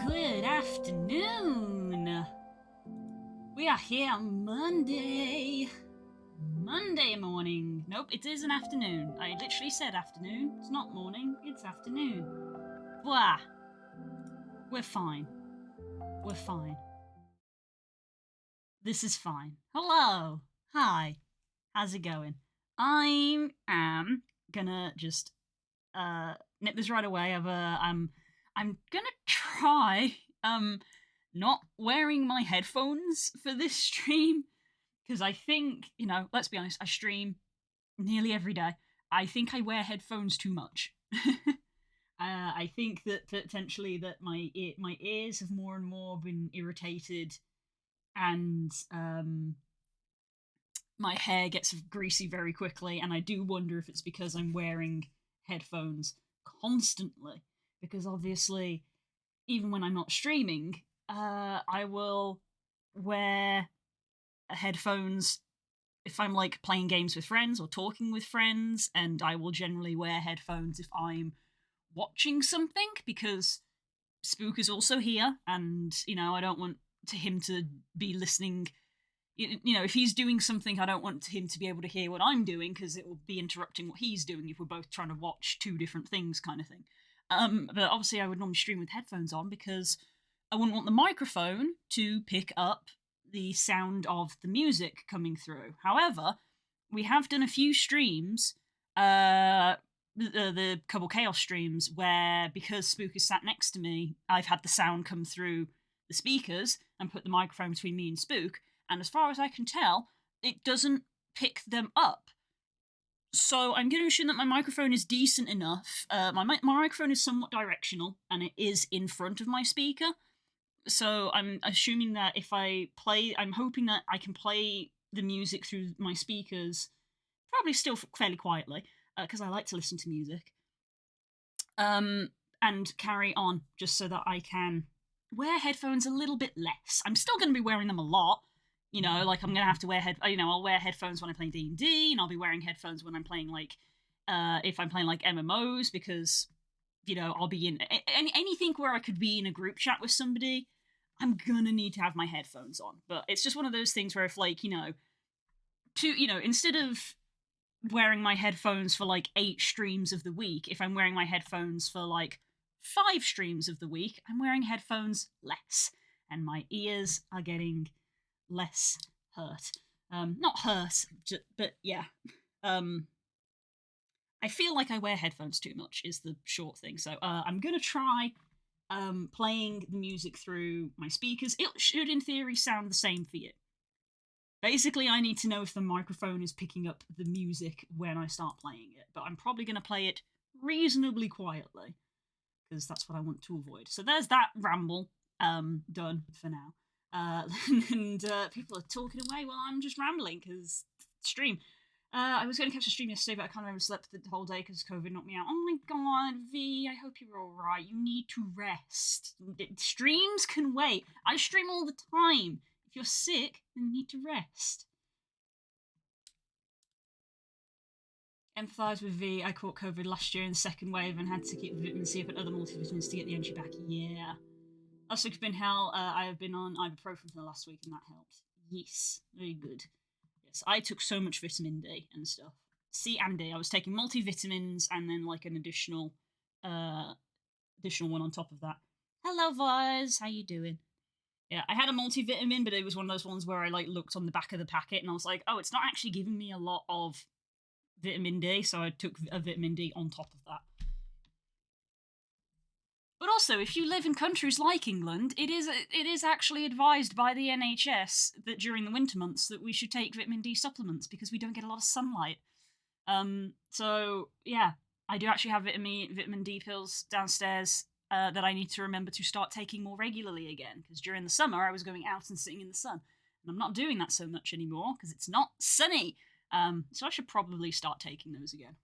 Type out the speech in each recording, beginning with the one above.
Good afternoon. We are here on Monday. Monday morning. Nope, it is an afternoon. I literally said afternoon. It's not morning, it's afternoon. Blah. We're fine. We're fine. This is fine. Hello. Hi. How's it going? I am gonna just nip this right away. I'm gonna try not wearing my headphones for this stream because I think, let's be honest, I stream nearly every day. I think I wear headphones too much. I think that potentially that my ears have more and more been irritated, and my hair gets greasy very quickly, and I do wonder if it's because I'm wearing headphones constantly. Because obviously, even when I'm not streaming, I will wear headphones if I'm like playing games with friends or talking with friends, and I will generally wear headphones if I'm watching something because Spook is also here, and I don't want him to be listening. If he's doing something, I don't want him to be able to hear what I'm doing because it will be interrupting what he's doing if we're both trying to watch two different things, kind of thing. But obviously, I would normally stream with headphones on because I wouldn't want the microphone to pick up the sound of the music coming through. However, we have done a few streams, the Couple Chaos streams, where because Spook is sat next to me, I've had the sound come through the speakers and put the microphone between me and Spook, and as far as I can tell, it doesn't pick them up. So I'm going to assume that my microphone is decent enough. My microphone is somewhat directional, and it is in front of my speaker. So I'm assuming that if I play, I'm hoping that I can play the music through my speakers, probably still fairly quietly, because I like to listen to music, and carry on just so that I can wear headphones a little bit less. I'm still going to be wearing them a lot. Like I'm gonna have to wear I'll wear headphones when I play D&D, and I'll be wearing headphones when I'm playing like, if I'm playing like MMOs, because I'll be in anything where I could be in a group chat with somebody. I'm gonna need to have my headphones on. But it's just one of those things where if like instead of wearing my headphones for like 8 streams of the week, if I'm wearing my headphones for like 5 streams of the week, I'm wearing headphones less, and my ears are getting less hurt. Not hurt, but yeah. I feel like I wear headphones too much is the short thing. So I'm gonna try playing the music through my speakers. It should, in theory, sound the same for you. Basically, I need to know if the microphone is picking up the music when I start playing it, but I'm probably gonna play it reasonably quietly because that's what I want to avoid. So there's that ramble done for now. And people are talking away while I'm just rambling because stream. I was going to catch a stream yesterday, but I can't remember. Slept the whole day because COVID knocked me out. Oh my god, V, I hope you're all right. You need to rest. Streams can wait. I stream all the time. If you're sick, then you need to rest. Empathise with V. I caught COVID last year in the second wave and had to keep vitamin C up and other multivitamins to get the energy back. Yeah. Last week's been hell. I have been on ibuprofen for the last week, and that helped. Yes, very good. Yes, I took so much vitamin D and stuff. C and D. I was taking multivitamins and then like an additional one on top of that. Hello, Vaz. How you doing? Yeah, I had a multivitamin, but it was one of those ones where I like looked on the back of the packet and I was like, oh, it's not actually giving me a lot of vitamin D, so I took a vitamin D on top of that. But also, if you live in countries like England, it is actually advised by the NHS that during the winter months that we should take vitamin D supplements because we don't get a lot of sunlight. So yeah, I do actually have vitamin D pills downstairs that I need to remember to start taking more regularly again, because during the summer I was going out and sitting in the sun, and I'm not doing that so much anymore because it's not sunny. So I should probably start taking those again.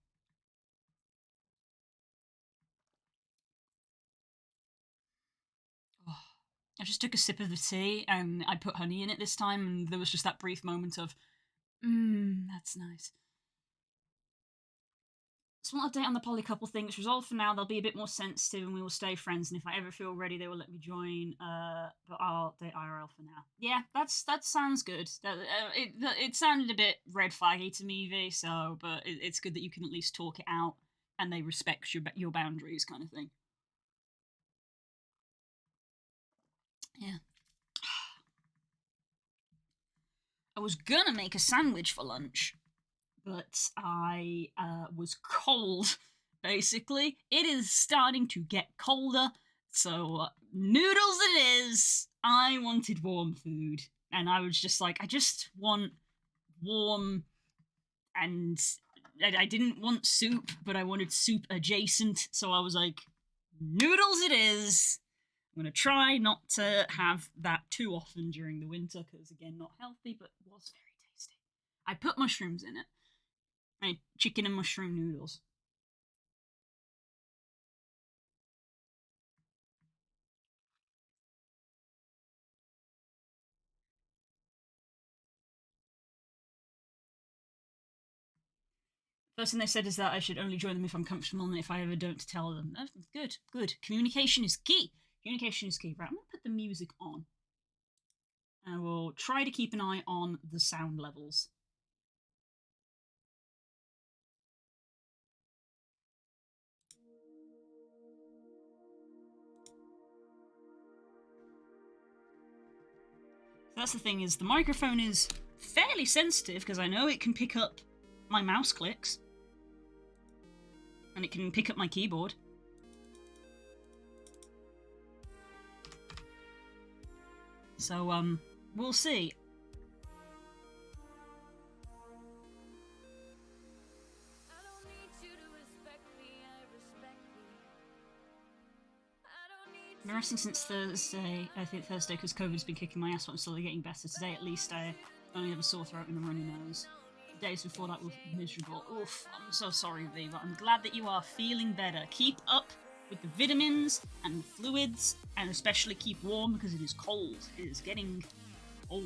I just took a sip of the tea and I put honey in it this time, and there was just that brief moment of, that's nice. Small update on the polycouple thing. It's resolved for now. They'll be a bit more sensitive and we will stay friends. And if I ever feel ready, they will let me join. But I'll date IRL for now. Yeah, that sounds good. It sounded a bit red flaggy to me, V. So, but it's good that you can at least talk it out and they respect your boundaries, kind of thing. Yeah. I was gonna make a sandwich for lunch, but I was cold. Basically, it is starting to get colder, so noodles it is. I wanted warm food, and I was just like, I just want warm, and I didn't want soup, but I wanted soup adjacent, so I was like, noodles it is. I'm gonna try not to have that too often during the winter, because again, not healthy, but was very tasty. I put mushrooms in it. I had chicken and mushroom noodles. First thing they said is that I should only join them if I'm comfortable, and if I ever don't, to tell them. Oh, good, good. Communication is key. Communication is key. Right, I'm gonna put the music on. I will try to keep an eye on the sound levels. So that's the thing, is the microphone is fairly sensitive because I know it can pick up my mouse clicks. And it can pick up my keyboard. So, we'll see. I've been resting since Thursday, I think Thursday, because COVID's been kicking my ass, but I'm slowly getting better. Today, at least, I only have a sore throat and a runny nose. The days before that were miserable. Oof, I'm so sorry, V, but I'm glad that you are feeling better. Keep up with the vitamins and the fluids, and especially keep warm, because it is cold. It is getting cold.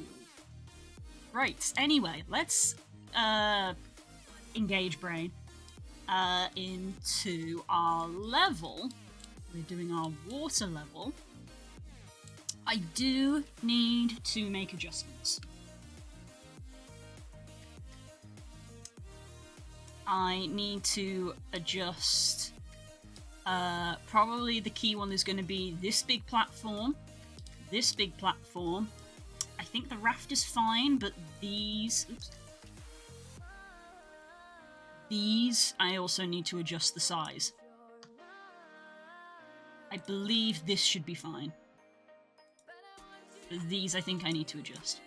Right, anyway, let's engage brain into our level. We're doing our water level. I do need to make adjustments. I need to adjust. Probably the key one is going to be this big platform. This big platform. I think the raft is fine, but these... Oops. These, I also need to adjust the size. I believe this should be fine. But these, I think I need to adjust.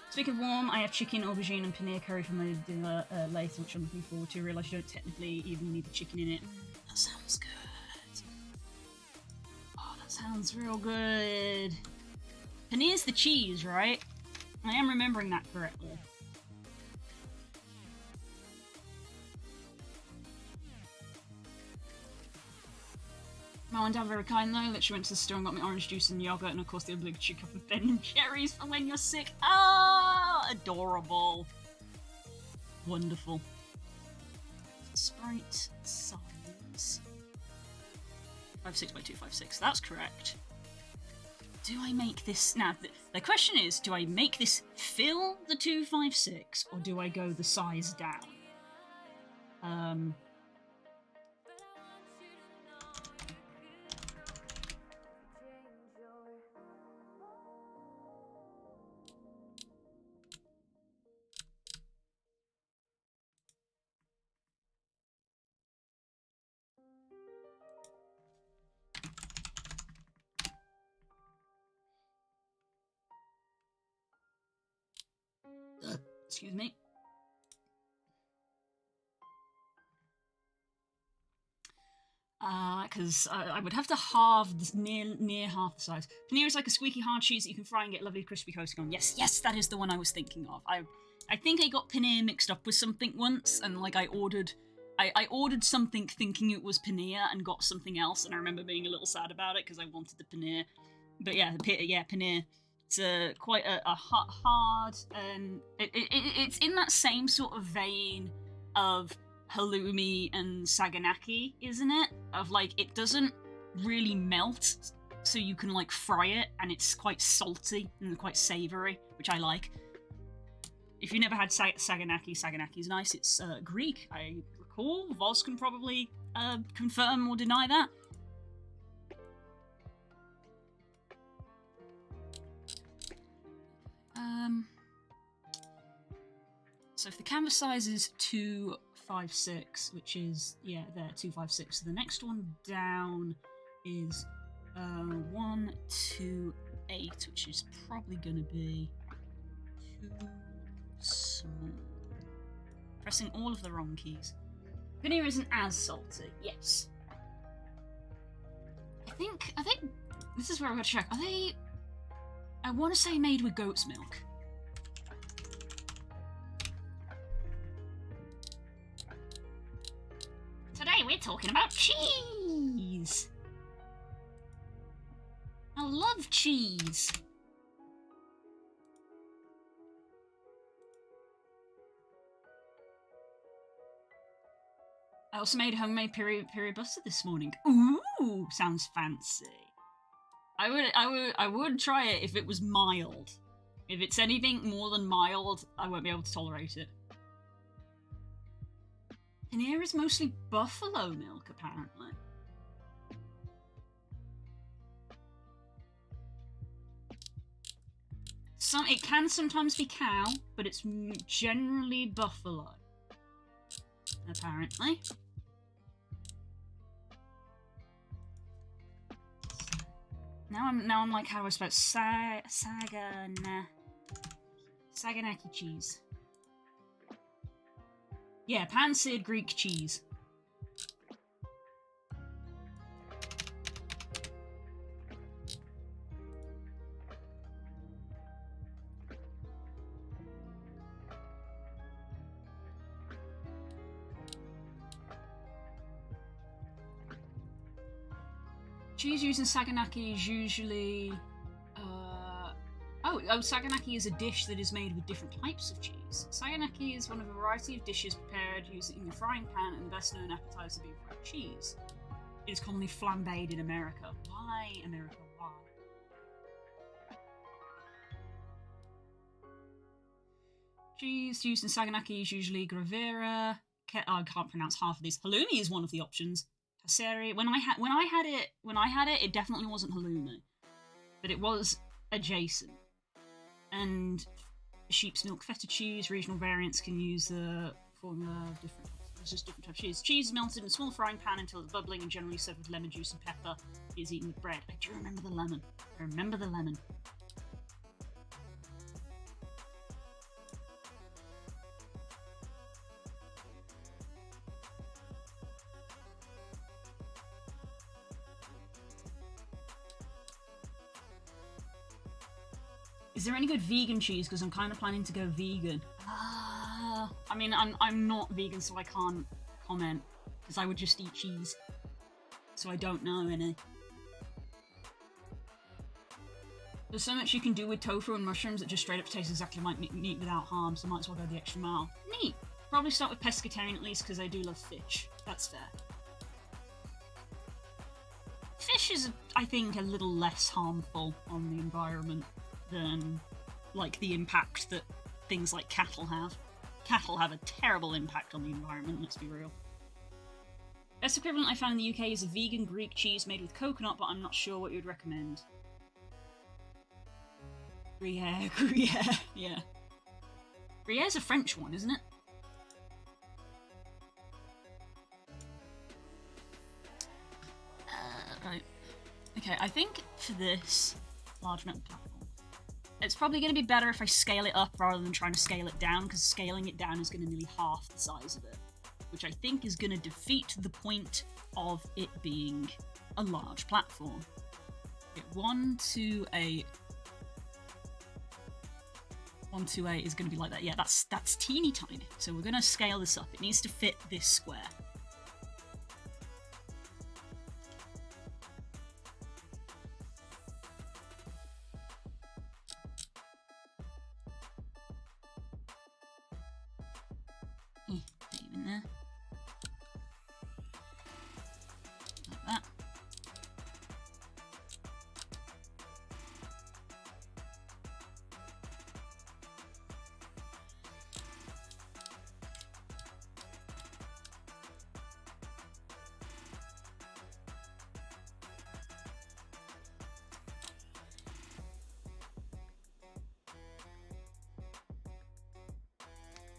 Speaking of warm, I have chicken, aubergine, and paneer curry for my dinner later, which I'm looking forward to. I realise you don't technically even need the chicken in it. That sounds good. Oh, that sounds real good. Paneer's the cheese, right? I am remembering that correctly. My mum and dad are very kind though. Literally went to the store and got me orange juice and yogurt, and of course the obligatory cup of Ben and Jerry's for when you're sick. Oh, adorable. Wonderful. Sprite size 5.6 by 2.56. That's correct. Do I make this now? The question is, do I make this fill the 2.56 or do I go the size down? Excuse me. Because I would have to halve this, near half the size. Paneer is like a squeaky hard cheese that you can fry and get lovely crispy coating on. Yes, that is the one I was thinking of. I think I got paneer mixed up with something once, and like I ordered something thinking it was paneer and got something else, and I remember being a little sad about it because I wanted the paneer. But yeah, paneer. It's quite a hard, and it's in that same sort of vein of halloumi and saganaki, isn't it? Of like, it doesn't really melt, so you can like fry it, and it's quite salty and quite savoury, which I like. If you never had saganaki, saganaki is nice. It's Greek, I recall. Voz can probably confirm or deny that. So if the canvas size is 256, which is, yeah, there, 256. So the next one down is 128, which is probably going to be too small. Pressing all of the wrong keys. Veneer isn't as salty, yes. I think this is where I've got to check. Are they, I want to say made with goat's milk. Today we're talking about cheese. I love cheese. I also made homemade peri butter this morning. Ooh, sounds fancy. I would try it if it was mild. If it's anything more than mild, I won't be able to tolerate it. Paneer is mostly buffalo milk, apparently. It can sometimes be cow, but it's generally buffalo. Apparently. Now I'm like, how do I spell Saganaki cheese. Yeah, pan-seared Greek cheese. Cheese used in Saganaki is usually... Saganaki is a dish that is made with different types of cheese. Saganaki is one of a variety of dishes prepared using a frying pan, and the best known appetizer being fried cheese. It is commonly flambéed in America. Why, America? Why? Cheese used in Saganaki is usually Gravera. I can't pronounce half of these. Halloumi is one of the options. Hasseri. When I had it, it definitely wasn't halloumi, but it was adjacent. And sheep's milk feta cheese, regional variants can use the formula of different. There's just different types of cheese. Cheese is melted in a small frying pan until it's bubbling and generally served with lemon juice and pepper. It is eaten with bread. I do remember the lemon. I remember the lemon. Is there any good vegan cheese? Because I'm kind of planning to go vegan. I mean, I'm not vegan, so I can't comment. Because I would just eat cheese. So I don't know any. There's so much you can do with tofu and mushrooms that just straight up taste exactly like meat without harm, so might as well go the extra mile. Neat! Probably start with pescatarian at least, because I do love fish. That's fair. Fish is, I think, a little less harmful on the environment than, like, the impact that things like cattle have. Cattle have a terrible impact on the environment, let's be real. Best equivalent I found in the UK is a vegan Greek cheese made with coconut, but I'm not sure what you'd recommend. Gruyere, yeah. Gruyère's a French one, isn't it? Right. Okay, I think for this large metal platform, it's probably going to be better if I scale it up rather than trying to scale it down, because scaling it down is going to nearly half the size of it, which I think is going to defeat the point of it being a large platform. Okay, 128. 128 is going to be like that. Yeah, that's teeny tiny. So we're going to scale this up. It needs to fit this square. there. Like that.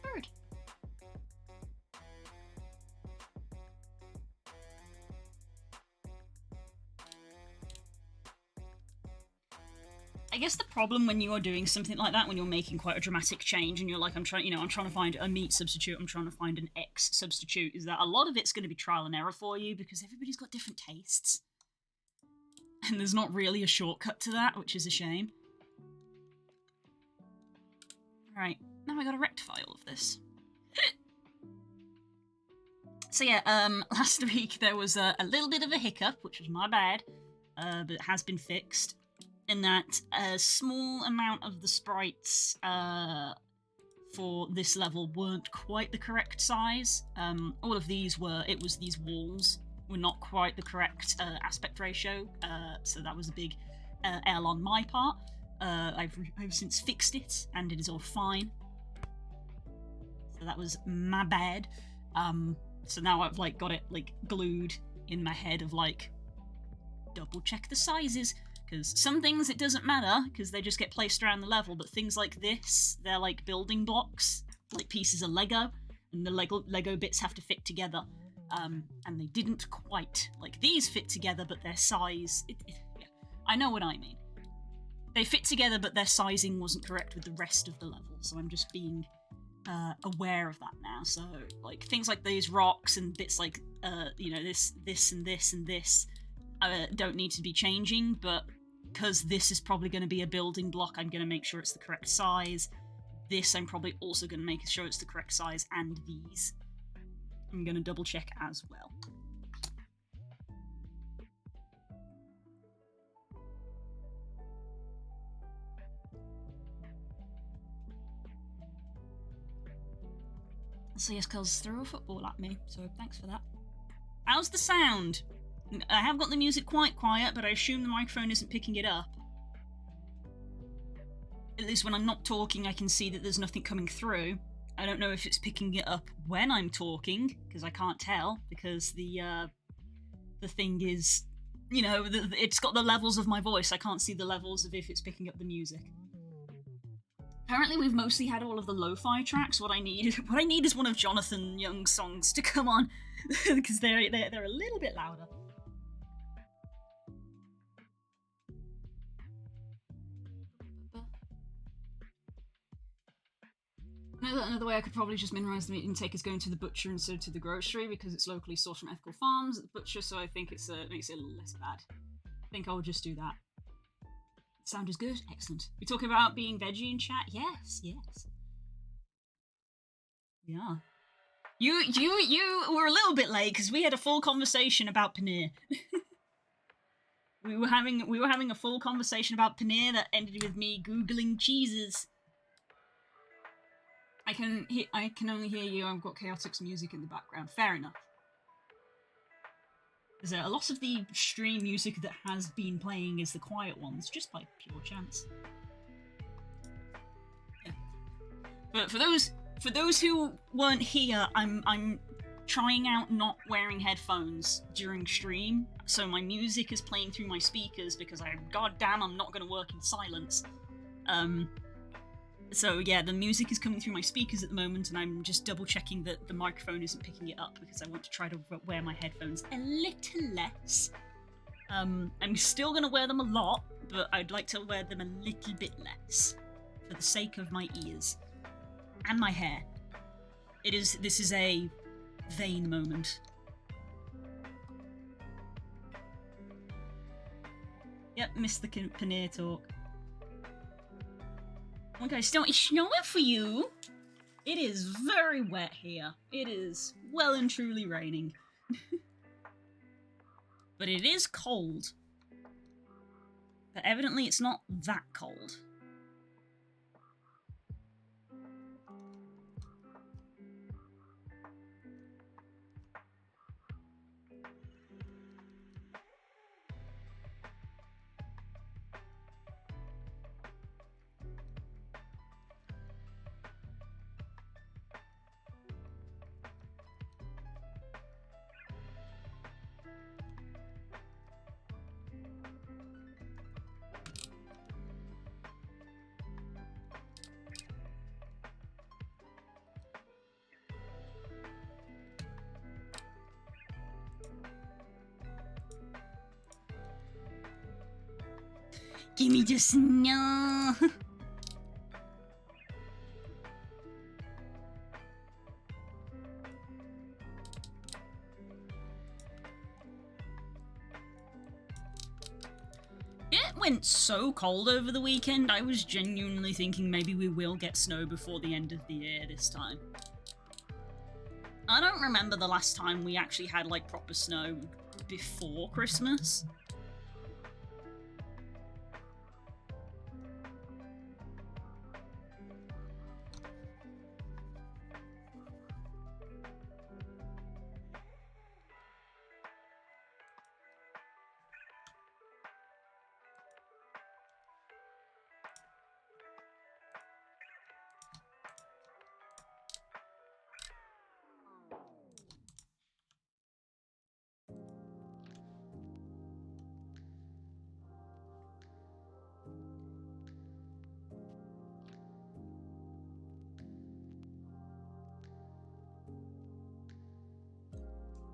Bird. I guess the problem when you are doing something like that, when you're making quite a dramatic change, and you're like, I'm trying to find a meat substitute, I'm trying to find an X substitute, is that a lot of it's going to be trial and error for you because everybody's got different tastes, and there's not really a shortcut to that, which is a shame. Right, now I gotta rectify all of this. So yeah, last week there was a little bit of a hiccup, which was my bad, but it has been fixed. In that a small amount of the sprites for this level weren't quite the correct size. All of these were, these walls were not quite the correct aspect ratio, so that was a big L on my part. I've since fixed it, and it is all fine. So that was my bad. So now I've like got it like glued in my head of like, double check the sizes. Because some things it doesn't matter, because they just get placed around the level, but things like this, they're like building blocks, like pieces of Lego, and the Lego bits have to fit together. And they didn't quite. Like, these fit together, but their size... yeah, I know what I mean. They fit together, but their sizing wasn't correct with the rest of the level, so I'm just being aware of that now. So, like, things like these rocks and bits like, this and this and this don't need to be changing, but... because this is probably going to be a building block, I'm going to make sure it's the correct size. This I'm probably also going to make sure it's the correct size, and these I'm going to double check as well. So yes, Cuz threw a football at me, so thanks for that. How's the sound? I have got the music quite quiet, but I assume the microphone isn't picking it up. At least when I'm not talking, I can see that there's nothing coming through. I don't know if it's picking it up when I'm talking, because I can't tell, because the thing is, it's got the levels of my voice. I can't see the levels of if it's picking up the music. Apparently we've mostly had all of the lo-fi tracks. What I need is one of Jonathan Young's songs to come on, because they're a little bit louder. Another way I could probably just minimise the meat intake is going to the butcher instead of to the grocery, because it's locally sourced from ethical farms at the butcher, so I think it makes it a little less bad. I think I'll just do that. Sound is good? Excellent. We talking about being veggie in chat? Yes. Yeah. You were a little bit late, because we had a full conversation about paneer. We were having a full conversation about paneer that ended with me Googling cheeses. I can only hear you. I've got Chaotix music in the background. Fair enough. There's a lot of the stream music that has been playing is the quiet ones, just by pure chance. Yeah. But for those who weren't here, I'm trying out not wearing headphones during stream, so my music is playing through my speakers because goddamn, I'm not going to work in silence. So yeah, the music is coming through my speakers at the moment, and I'm just double checking that the microphone isn't picking it up because I want to try to wear my headphones a little less. I'm still going to wear them a lot, but I'd like to wear them a little bit less for the sake of my ears and my hair. This is a vain moment. Yep, missed the paneer talk. Oh my god, it's snowing for you. It is very wet here. It is well and truly raining. But it is cold. But evidently it's not that cold. Give me the snow. It went so cold over the weekend, I was genuinely thinking maybe we will get snow before the end of the year this time. I don't remember the last time we actually had, like, proper snow before Christmas.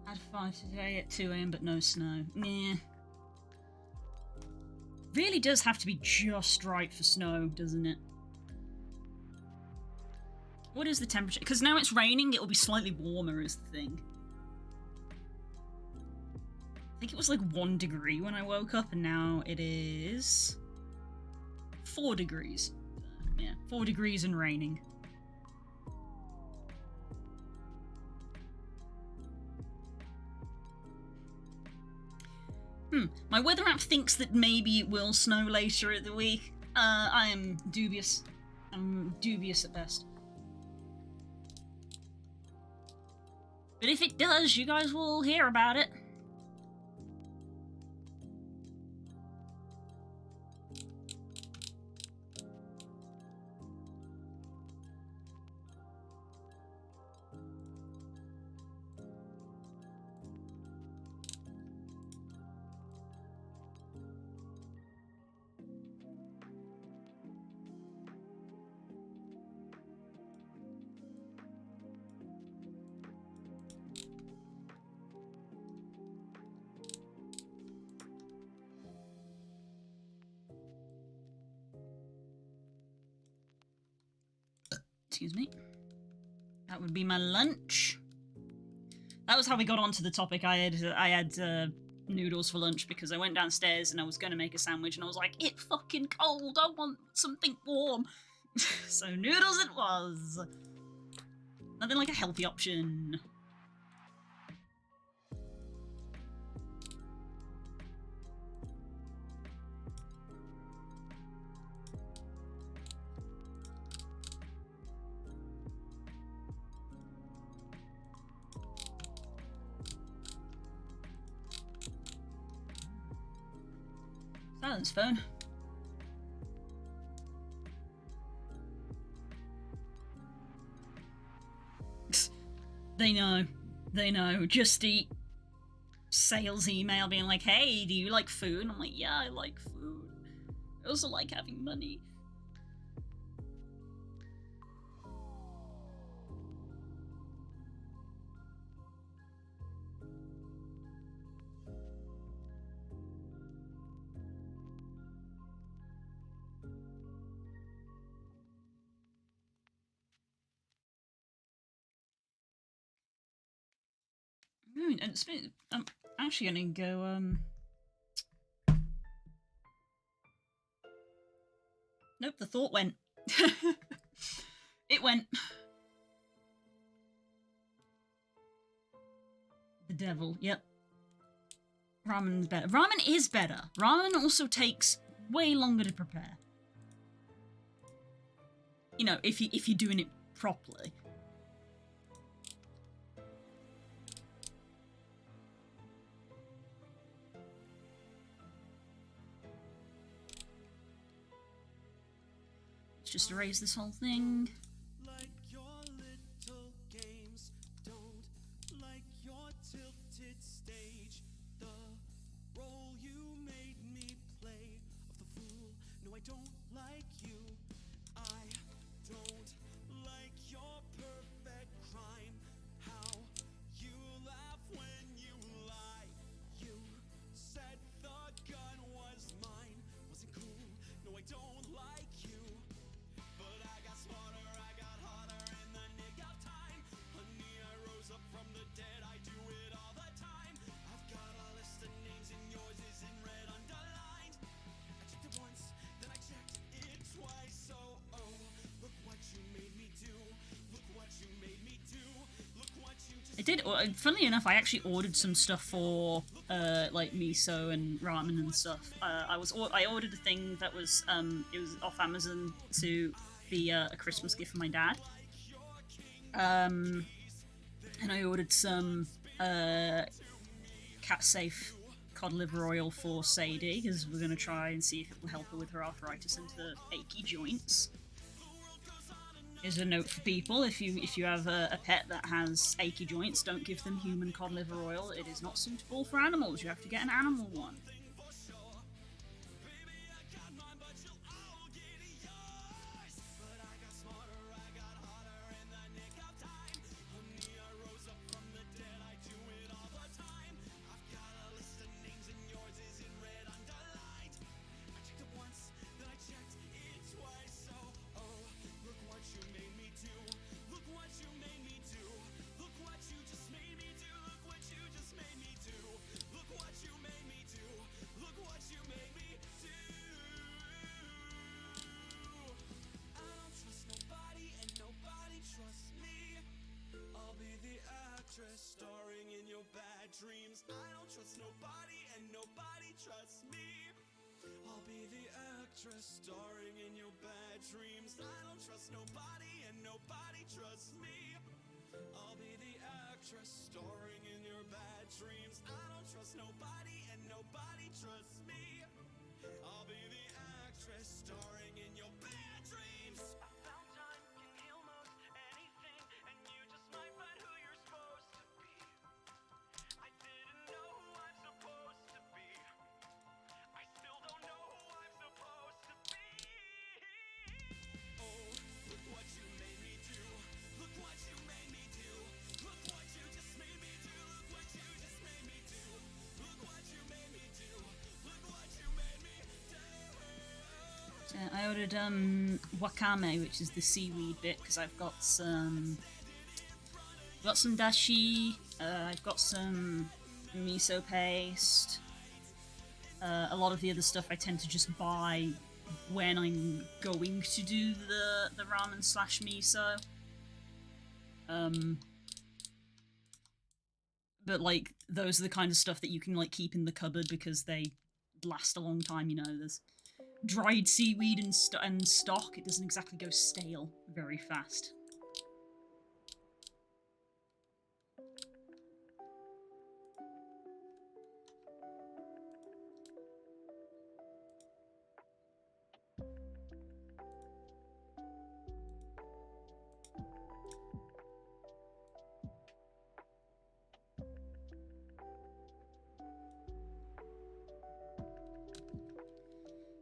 Had 5 today at 2 AM, but no snow. Nah. Really does have to be just right for snow, doesn't it? What is the temperature? Because now it's raining, it'll be slightly warmer is the thing. I think it was like 1 degree when I woke up, and now it is 4 degrees. Yeah, 4 degrees and raining. My weather app thinks that maybe it will snow later in the week. I am dubious. I'm dubious at best. But if it does, you guys will hear about it. Excuse me. That would be my lunch. That was how we got onto the topic. I had noodles for lunch because I went downstairs and I was going to make a sandwich and I was like, it's fucking cold, I want something warm. So noodles it was. Nothing like a healthy option. Silence phone. They know. They know. Just eat. Sales email being like, hey, do you like food? And I'm like, yeah, I like food. I also like having money. And I'm actually gonna go, Nope, the thought went. It went. The devil, yep. Ramen's better. Ramen is better. Ramen also takes way longer to prepare. You know, if you're doing it properly. Just erase this whole thing. Like your little games, don't like your tilted stage. The role you made me play of the fool. No, I don't like you. I don't like your perfect crime. How you laugh when you lie. You said the gun was mine. Wasn't cool. It did. Funnily enough, I actually ordered some stuff for like miso and ramen and stuff. I ordered a thing that was it was off Amazon to be a Christmas gift for my dad. And I ordered some cat safe cod liver oil for Sadie because we're gonna try and see if it will help her with her arthritis and her achy joints. Here's a note for people: if you have a pet that has achy joints, don't give them human cod liver oil. It is not suitable for animals. You have to get an animal one. Starring in your bad dreams. I don't trust nobody and nobody trusts me. I'll be the actress starring in your bad dreams. I don't trust nobody and nobody trusts me. I'll be the actress starring in your bad dreams. I don't trust nobody and nobody trusts me. I'll be the actress starring in your bad dreams. I found time can heal most anything, and you just might find who you're supposed to be. I didn't know who I'm supposed to be. I still don't know who I'm supposed to be. Oh, look what you made me do. Look what you made me do. Look what you just made me do. Look what you just made me do. Look what you made me do. Look what you made me do. So I ordered wakame, which is the seaweed bit, because I've got some dashi. I've got some miso paste. A lot of the other stuff I tend to just buy when I'm going to do the ramen / miso. But like those are the kind of stuff that you can like keep in the cupboard because they last a long time. You know, there's dried seaweed and stock. It doesn't exactly go stale very fast.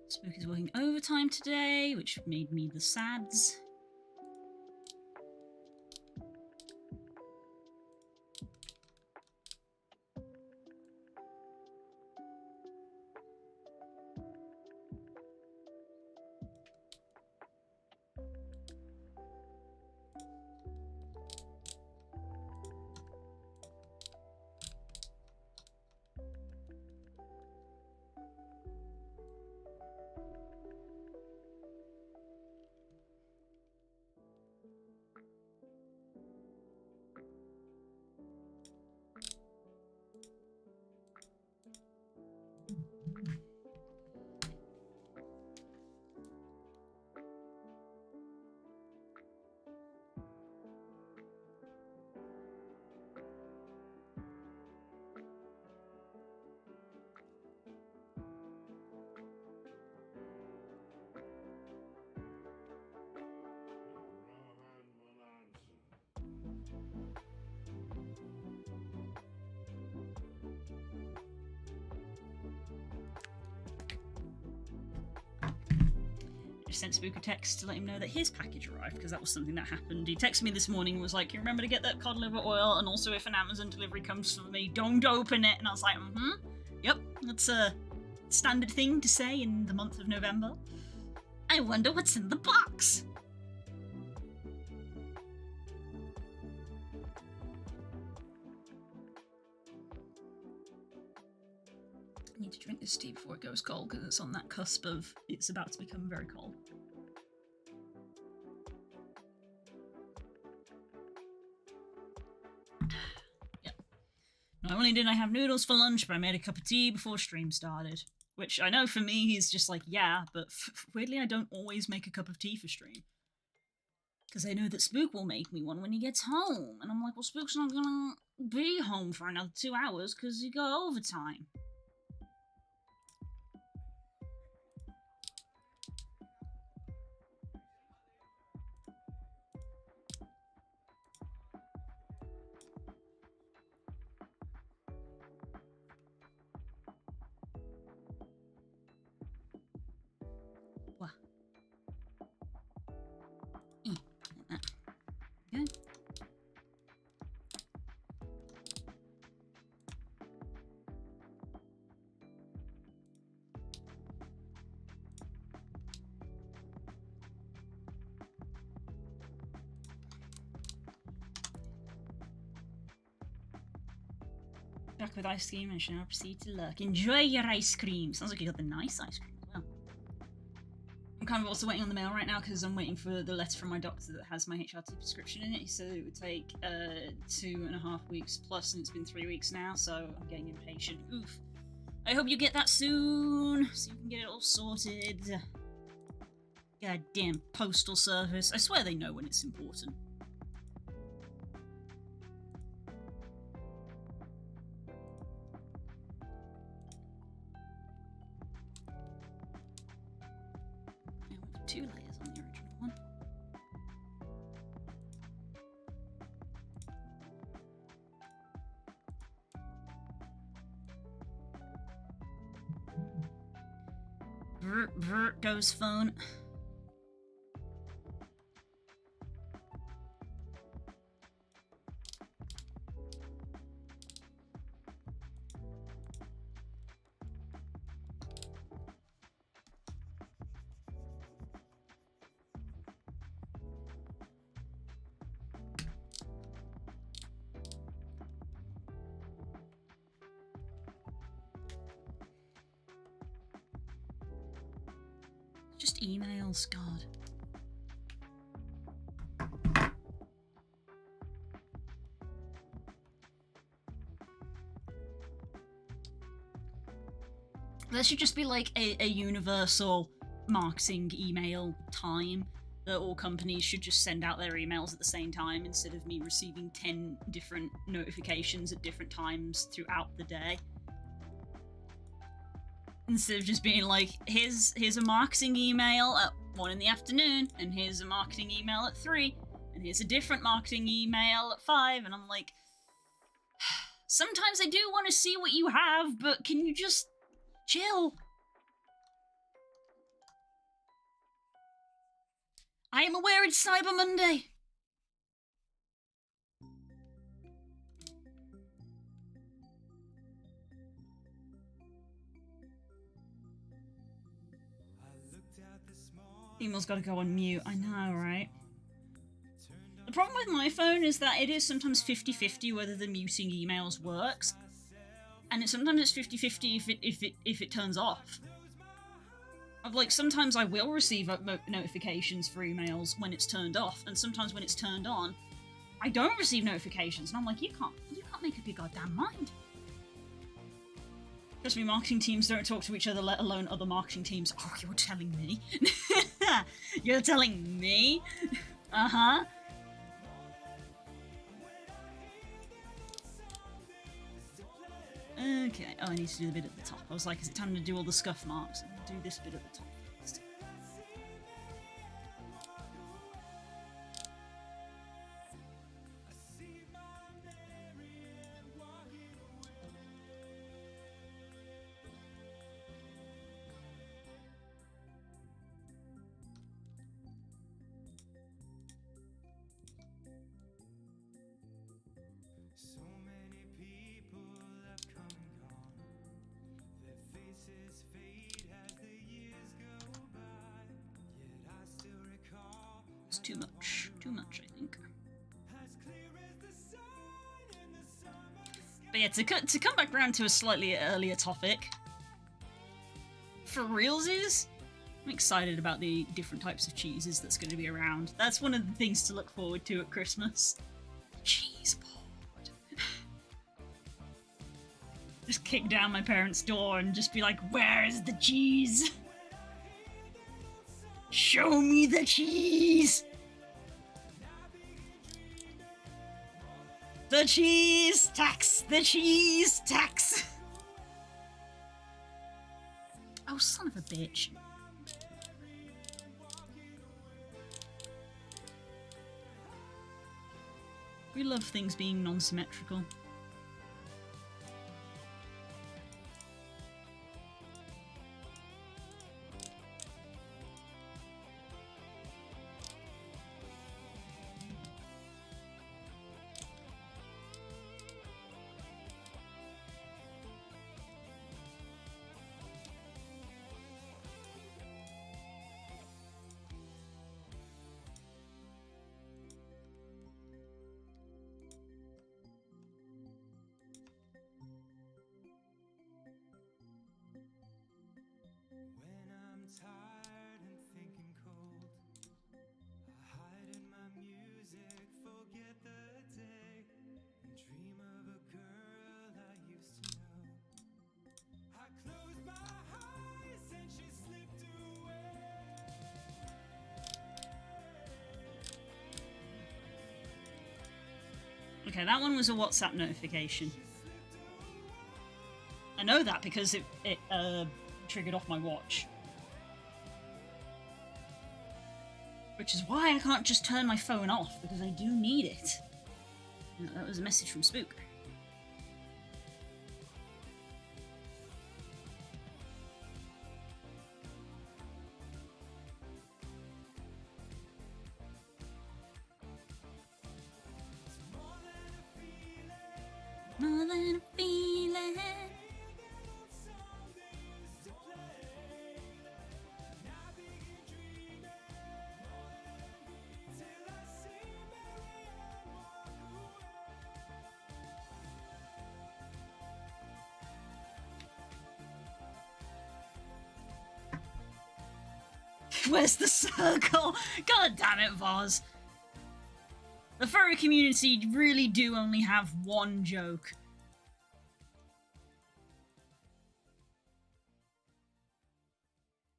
Spook is working overtime today, which made me the sads. Sent Spook a text to let him know that his package arrived, because that was something that happened. He texted me this morning and was like, you remember to get that cod liver oil, and also if an Amazon delivery comes for me, don't open it. And I was like, yep, that's a standard thing to say in the month of November. I wonder what's in the box. I need to drink this tea before it goes cold, because it's on that cusp of it's about to become very cold. only did I have noodles for lunch, but I made a cup of tea before stream started. Which I know for me, he's just like, yeah, but weirdly, I don't always make a cup of tea for stream. Because I know that Spook will make me one when he gets home. And I'm like, well, Spook's not gonna be home for another 2 hours because he got overtime. Okay. Back with ice cream and shall now proceed to lurk. Enjoy your ice cream. Sounds like you got the nice ice cream as well. I'm kind of also waiting on the mail right now because I'm waiting for the letter from my doctor that has my HRT prescription in it. He said it would take 2.5 weeks plus, and it's been 3 weeks now, so I'm getting impatient. Oof. I hope you get that soon, so you can get it all sorted. Goddamn postal service. I swear they know when it's important. I went for 2 layers on the original one. Brr, brr goes phone. Just emails, God. There should just be like a universal marketing email time that all companies should just send out their emails at the same time instead of me receiving 10 different notifications at different times throughout the day. Instead of just being like, here's a marketing email at 1 in the afternoon, and here's a marketing email at 3, and here's a different marketing email at 5, and I'm like, sometimes I do want to see what you have, but can you just chill? I am aware it's Cyber Monday. Email's gotta go on mute. I know, right? The problem with my phone is that it is sometimes 50-50 whether the muting emails works, and sometimes it's 50-50 if it turns off. Like, sometimes I will receive notifications for emails when it's turned off, and sometimes when it's turned on, I don't receive notifications, and I'm like, you can't make up your goddamn mind. Trust me, marketing teams don't talk to each other, let alone other marketing teams. Oh, you're telling me? You're telling me? Uh-huh. Okay. Oh, I need to do the bit at the top. I was like, is it time to do all the scuff marks? Do this bit at the top first. Too much, I think. But yeah, to come back around to a slightly earlier topic, for realsies, I'm excited about the different types of cheeses that's going to be around. That's one of the things to look forward to at Christmas. Cheese board. Just kick down my parents' door and just be like, where's the cheese? Show me the cheese! The cheese tax! The cheese tax! Oh, son of a bitch. We love things being non-symmetrical. When I'm tired and thinking cold, I hide in my music, forget the day, and dream of a girl I used to know. I close my eyes and she slipped away. Okay, that one was a WhatsApp notification. I know that because it triggered off my watch. Which is why I can't just turn my phone off, because I do need it. That was a message from Spook. More than a feeling. Where's the circle? God damn it, Vaz. The furry community really do only have one joke.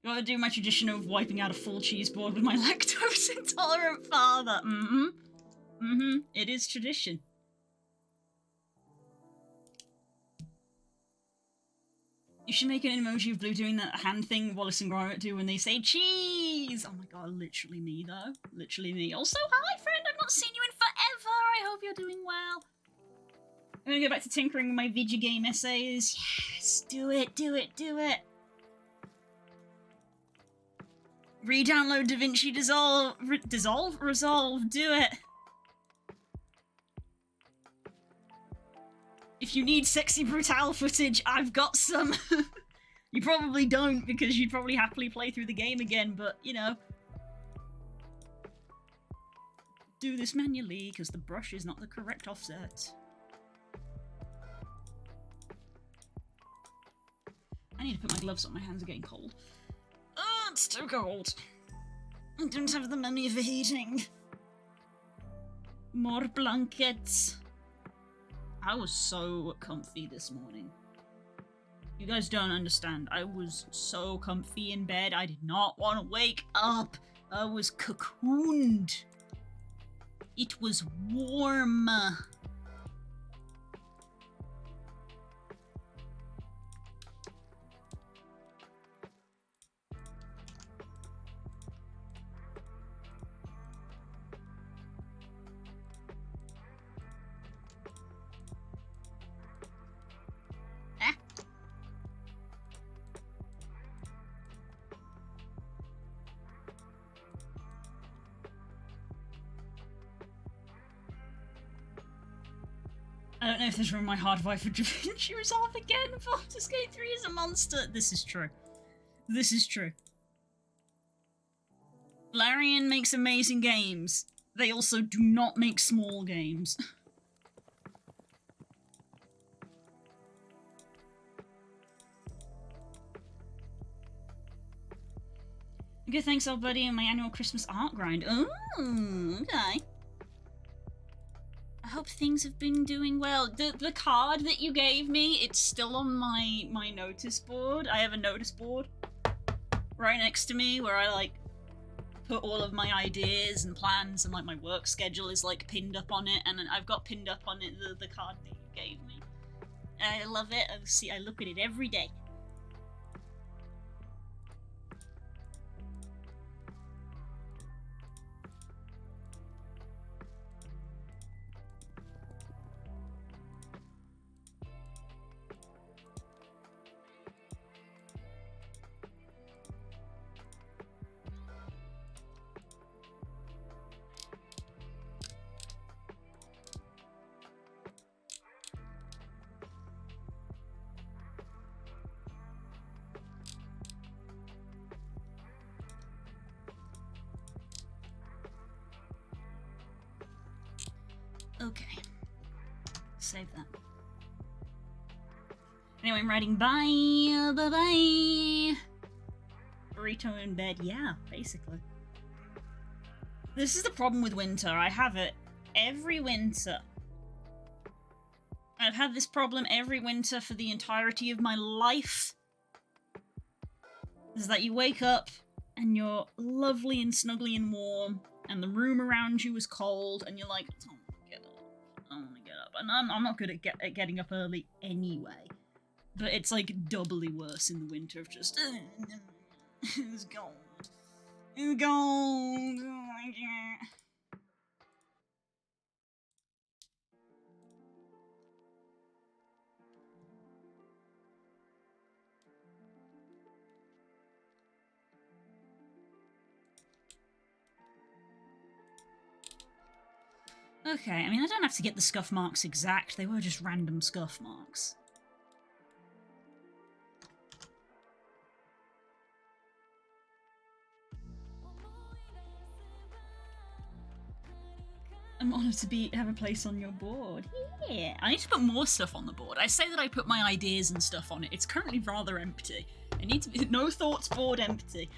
Gotta do my tradition of wiping out a full cheese board with my lactose intolerant father. It is tradition. You should make an emoji of Blue doing that hand thing Wallace and Gromit do when they say cheese! Oh my god, literally me though. Literally me. Also, hi friend, I've not seen you in forever! I hope you're doing well. I'm gonna go back to tinkering with my video game essays. Yes, do it, do it, do it! Re-download DaVinci Resolve, do it! If you need sexy brutal footage, I've got some. You probably don't, because you'd probably happily play through the game again, but, you know. Do this manually, because the brush is not the correct offset. I need to put my gloves on, my hands are getting cold. Oh, it's too cold. I don't have the money for heating. More blankets. I was so comfy this morning. You guys don't understand. I was so comfy in bed. I did not want to wake up. I was cocooned. It was warm. I don't know if there's room in my hard drive for DaVinci Resolve again. Baldur's Gate 3 is a monster. This is true. This is true. Larian makes amazing games. They also do not make small games. Okay, thanks, old buddy, and my annual Christmas art grind. Oh, okay. I hope things have been doing well. The card that you gave me, it's still on my notice board. I have a notice board right next to me where I like put all of my ideas and plans, and like my work schedule is like pinned up on it, and I've got pinned up on it the card that you gave me. I love it. I look at it every day. Okay. Save that. Anyway, I'm writing bye. Bye-bye. Burrito in bed. Yeah, basically. This is the problem with winter. I have it every winter. I've had this problem every winter for the entirety of my life. Is that you wake up and you're lovely and snuggly and warm, and the room around you is cold, and you're like, I don't want to get up. I don't want to get up. And I'm not good at getting up early anyway. But it's like doubly worse in the winter of just, it's cold. It's cold. Oh my God. Okay, I mean, I don't have to get the scuff marks exact. They were just random scuff marks. I'm honoured to have a place on your board. Yeah, I need to put more stuff on the board. I say that I put my ideas and stuff on it. It's currently rather empty. I need to be... No thoughts, board empty.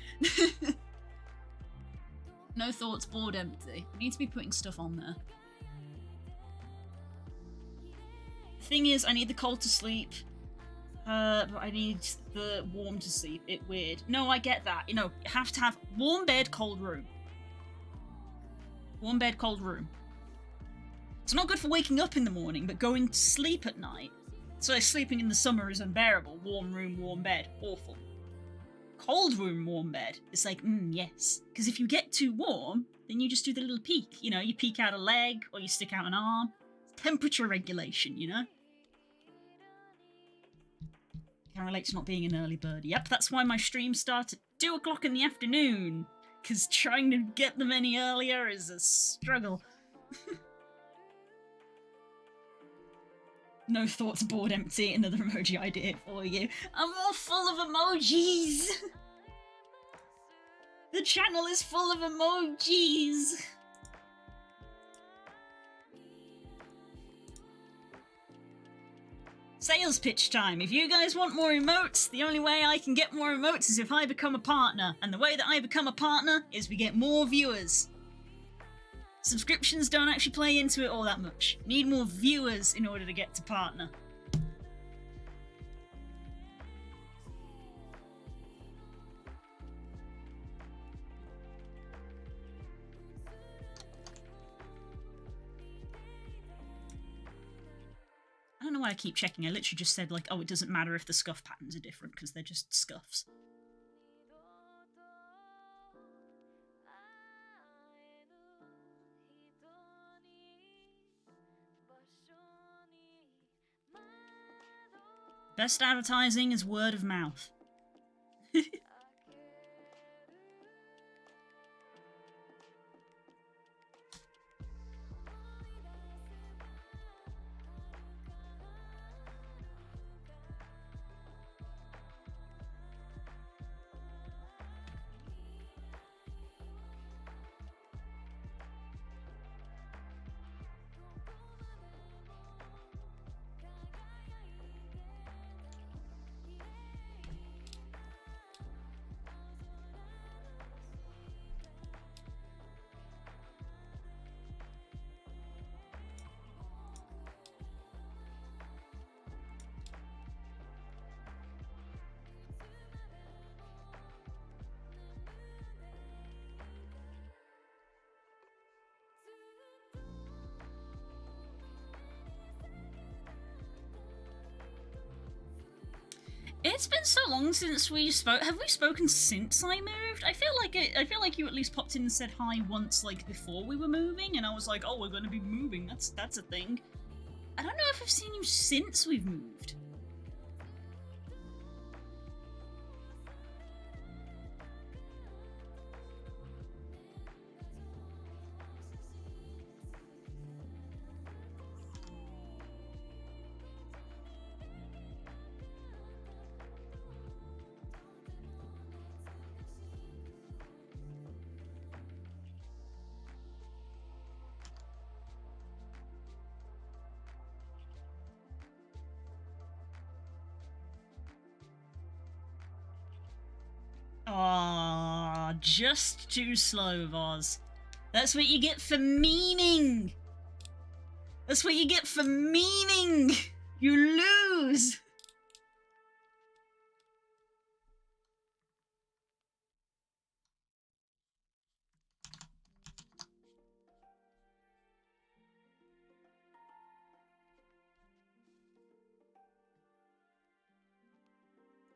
No thoughts, board empty. I need to be putting stuff on there. The thing is, I need the cold to sleep, but I need the warm to sleep. It's weird. No, I get that. You know, you have to have warm bed, cold room. Warm bed, cold room. It's not good for waking up in the morning, but going to sleep at night. So sleeping in the summer is unbearable. Warm room, warm bed. Awful. Cold room, warm bed. It's like, yes. Because if you get too warm, then you just do the little peek. You know, you peek out a leg, or you stick out an arm. It's temperature regulation, you know? Can relate to not being an early bird. Yep, that's why my streams start at 2 o'clock in the afternoon. Because trying to get them any earlier is a struggle. No thoughts, board empty. Another emoji idea for you. I'm all full of emojis. The channel is full of emojis. Sales pitch time. If you guys want more emotes, the only way I can get more emotes is if I become a partner. And the way that I become a partner is we get more viewers. Subscriptions don't actually play into it all that much. Need more viewers in order to get to partner. I don't know why I keep checking. I literally just said, like, oh, it doesn't matter if the scuff patterns are different because they're just scuffs. Best advertising is word of mouth. It's been so long since we spoke. Have we spoken since I moved? I feel like you at least popped in and said hi once, like before we were moving, and I was like, oh, we're gonna be moving. That's a thing. I don't know if I've seen you since we've moved. Aw, just too slow, Voz. That's what you get for memeing! That's what you get for memeing! You lose!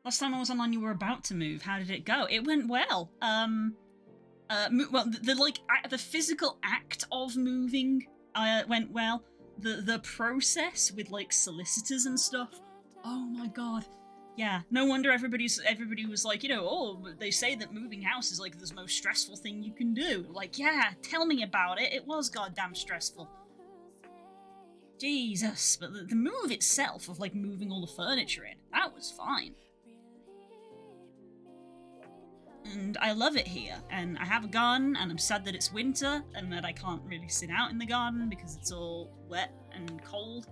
Last time I was online, you were about to move. How did it go? It went well. Well, the physical act of moving went well. The process with like solicitors and stuff. Oh my god. Yeah, no wonder everybody was like, oh, they say that moving house is like the most stressful thing you can do. Like, yeah, tell me about it. It was goddamn stressful. Jesus, but the move itself of like moving all the furniture in, that was fine. And I love it here, and I have a garden, and I'm sad that it's winter, and that I can't really sit out in the garden because it's all wet and cold.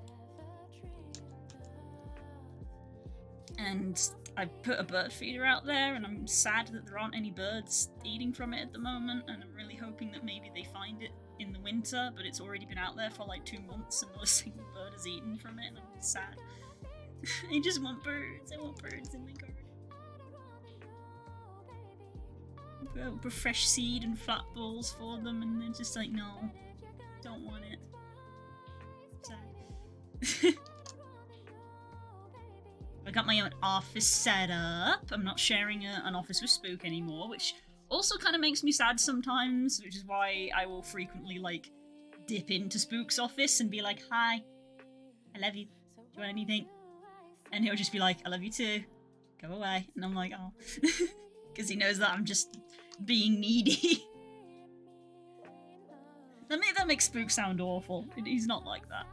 And I put a bird feeder out there, and I'm sad that there aren't any birds eating from it at the moment, and I'm really hoping that maybe they find it in the winter, but it's already been out there for like 2 months, and not a single bird has eaten from it, and I'm sad. I just want birds. I want birds in my garden. Put fresh seed and flat balls for them, and they're just like, no, don't want it. Sad. I got my own office set up. I'm not sharing an office with Spook anymore, which also kind of makes me sad sometimes, which is why I will frequently, like, dip into Spook's office and be like, hi, I love you. Do you want anything? And he'll just be like, I love you too. Go away. And I'm like, oh. Because he knows that I'm just being needy. That makes Spook sound awful. He's not like that.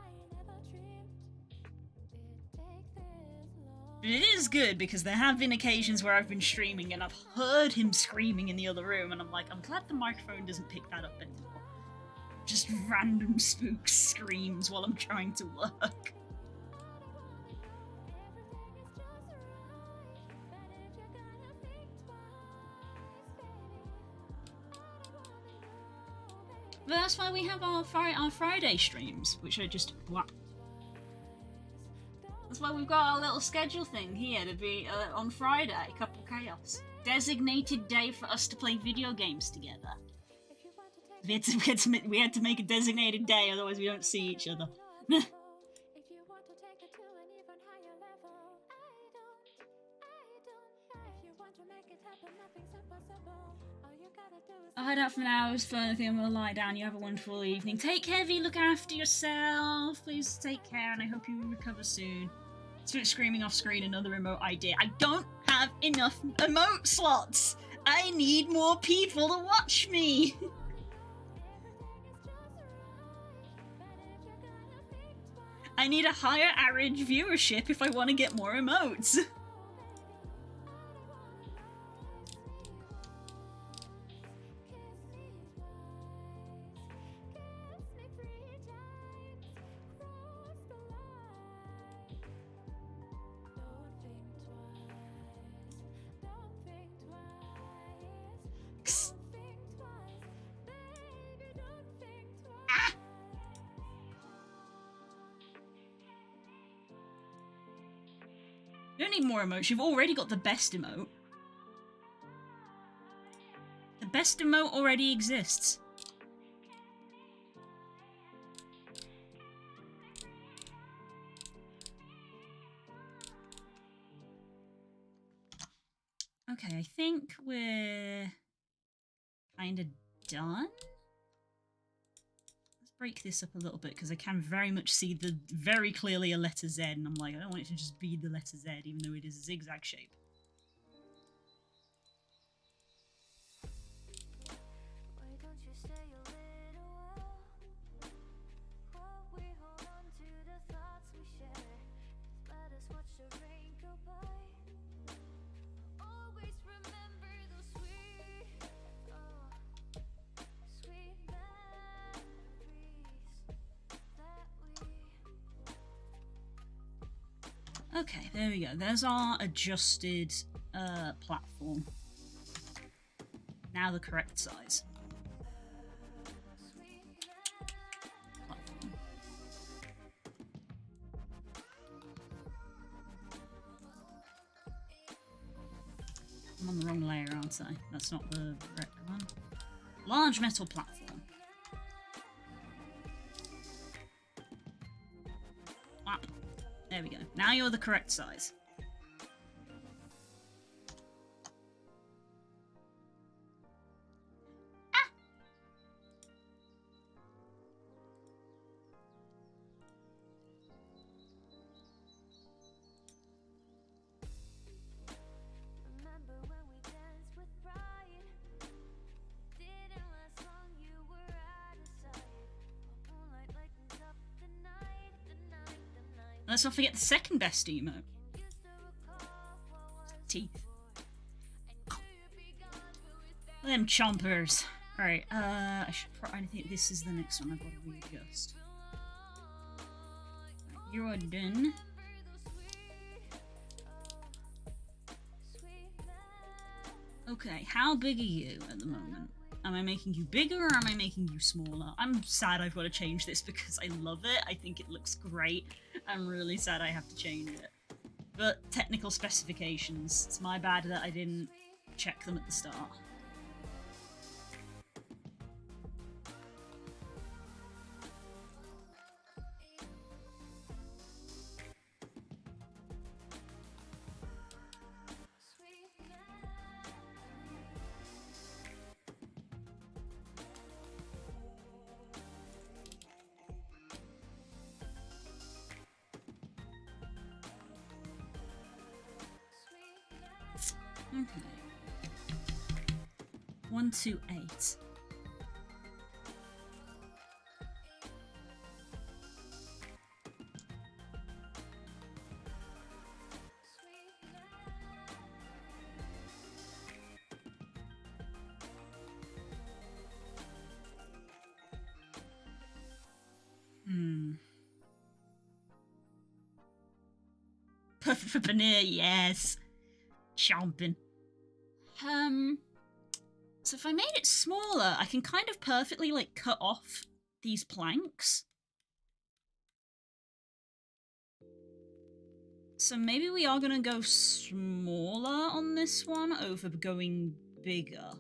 But it is good because there have been occasions where I've been streaming and I've heard him screaming in the other room, and I'm like, I'm glad the microphone doesn't pick that up anymore. Just random Spook screams while I'm trying to work. But that's why we have our Friday streams, which are just whap. That's why we've got our little schedule thing here to be on Friday, Couple Chaos. Designated day for us to play video games together. We had to make a designated day, otherwise we don't see each other. I'll head out for now. It was fun. I think I'm gonna lie down. You have a wonderful evening. Take care, V. Look after yourself. Please take care, and I hope you recover soon. Switch screaming off screen. Another remote idea. I don't have enough emote slots. I need more people to watch me. I need a higher average viewership if I want to get more emotes. You don't need more emotes, you've already got the best emote. The best emote already exists. Okay, I think we're kind of done. Let's break this up a little bit because I can very much see the very clearly a letter Z, and I'm like, I don't want it to just be the letter Z, even though it is a zigzag shape. Okay, there we go. There's our adjusted platform. Now the correct size. Platform. I'm on the wrong layer, aren't I? That's not the correct one. Large metal platform. Whap. There we go. Now you're the correct size. Ah! Remember when we danced with pride? Didn't last long, you were out of sight. Moonlight lightens up the night, the night, the night. Let's not forget the second best emote. Teeth. Them chompers. Alright, I think this is the next one I've got to readjust. Right, you're done. Okay, how big are you at the moment? Am I making you bigger or am I making you smaller? I'm sad I've got to change this because I love it. I think it looks great. I'm really sad I have to change it. But technical specifications. It's my bad that I didn't check them at the start. Okay. 1, 2, 8. Perfect for paneer, yes. Chomping. So if I made it smaller, I can kind of perfectly, like, cut off these planks. So maybe we are gonna go smaller on this one over going bigger.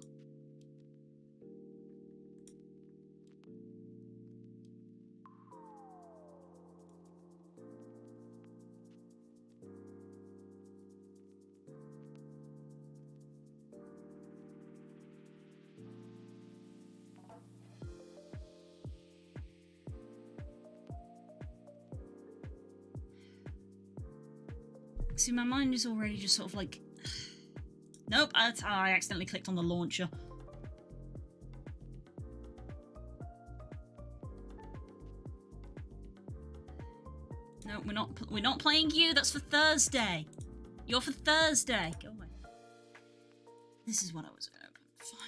See, my mind is already just sort of like... Nope, I accidentally clicked on the launcher. No, we're not playing you. That's for Thursday. You're for Thursday. Go away. This is what I was gonna open. Fine.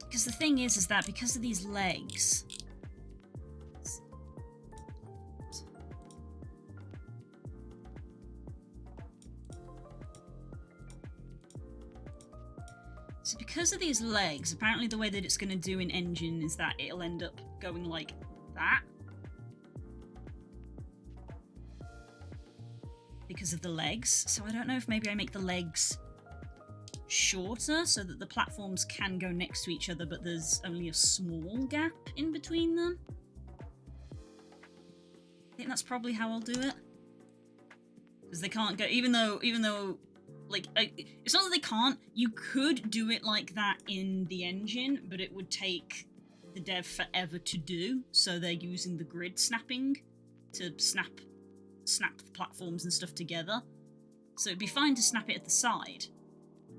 Because the thing is that because of these legs... So because of these legs, apparently the way that it's going to do in engine is that it'll end up going like that. Because of the legs. So I don't know if maybe I make the legs shorter so that the platforms can go next to each other, but there's only a small gap in between them. I think that's probably how I'll do it. Because they can't go, even though, like, it's not that they can't. You could do it like that in the engine, but it would take the dev forever to do. So they're using the grid snapping to snap the platforms and stuff together. So it'd be fine to snap it at the side,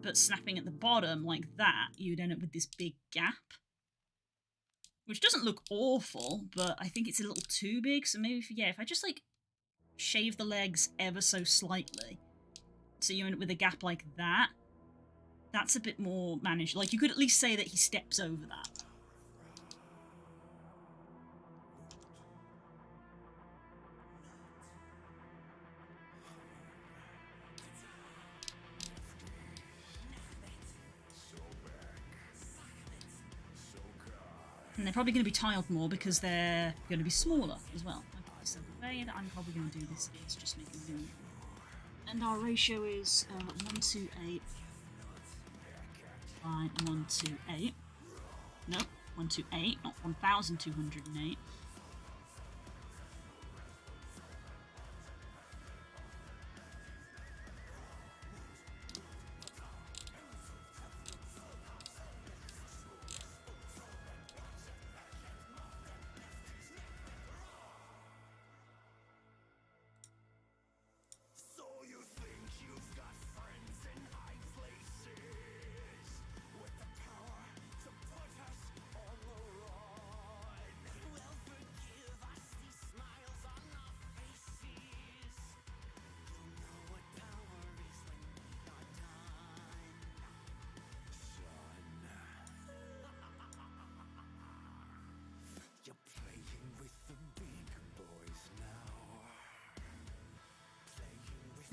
but snapping at the bottom like that, you'd end up with this big gap. Which doesn't look awful, but I think it's a little too big, so maybe, if I just, like, shave the legs ever so slightly, so you end up with a gap like that, that's a bit more managed. Like, you could at least say that he steps over that. And they're probably going to be tiled more because they're going to be smaller as well. Okay, so the way that I'm probably going to do this is just make a zoom. And our ratio is 1 to 8 by 1 to 8. No, 1 to 8, not 1,208.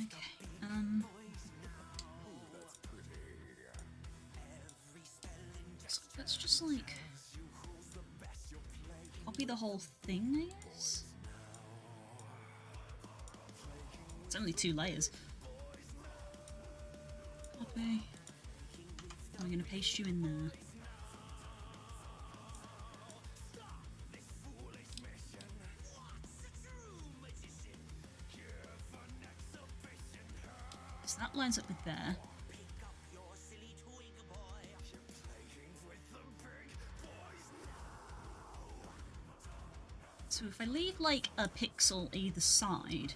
Okay, so let's just, like, copy the whole thing, I guess? It's only 2 layers. Copy. I'm gonna paste you in there. So that lines up with there. So if I leave, like, a pixel either side,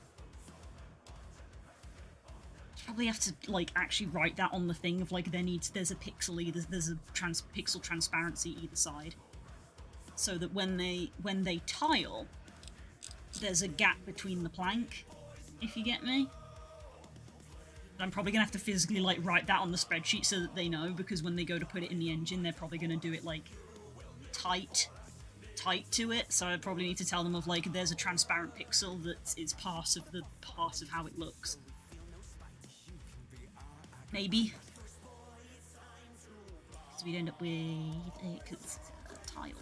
I probably have to, like, actually write that on the thing of, like, there's a pixel there's a pixel transparency either side, so that when they tile, there's a gap between the plank, if you get me. I'm probably gonna have to physically, like, write that on the spreadsheet so that they know, because when they go to put it in the engine, they're probably gonna do it, like, tight to it. So I probably need to tell them of, like, there's a transparent pixel that is part of how it looks. Maybe. Because we'd end up with a tile.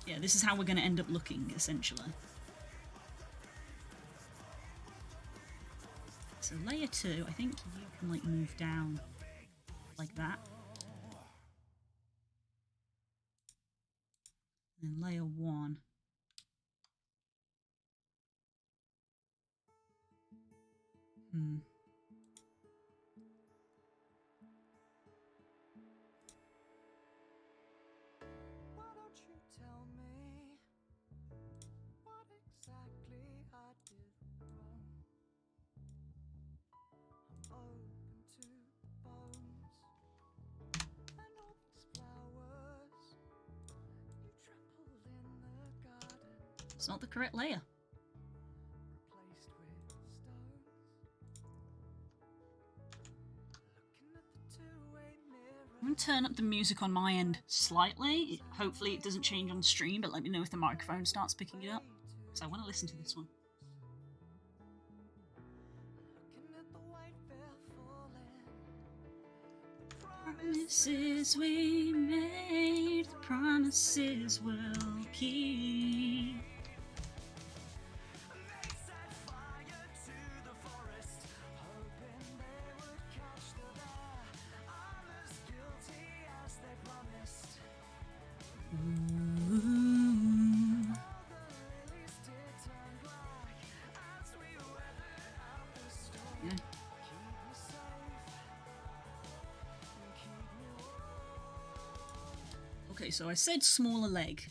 Yeah, this is how we're gonna end up looking, essentially. So layer 2, I think you can, like, move down like that. And then layer 1. Why don't you tell me what exactly I did wrong? I'm open to the bones and all these flowers you trampled in the garden, It's not the correct layer. replaced with stones. Looking at the two-way mirror. I'm going to turn up the music on my end slightly. Hopefully it doesn't change on stream, but let me know if the microphone starts picking it up, because I want to listen to this one. Looking at the white veil falling. Promises we made, the promises we'll keep. They set fire to the forest, hoping they would catch Okay, so I said smaller leg.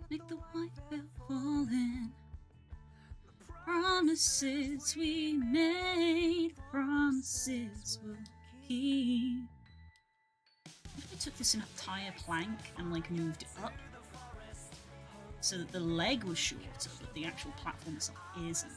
Make the white veil fall in. Promises we made, promises we'll keep. What if I took this entire plank and like moved it up so that the leg was shorter, but the actual platform itself isn't?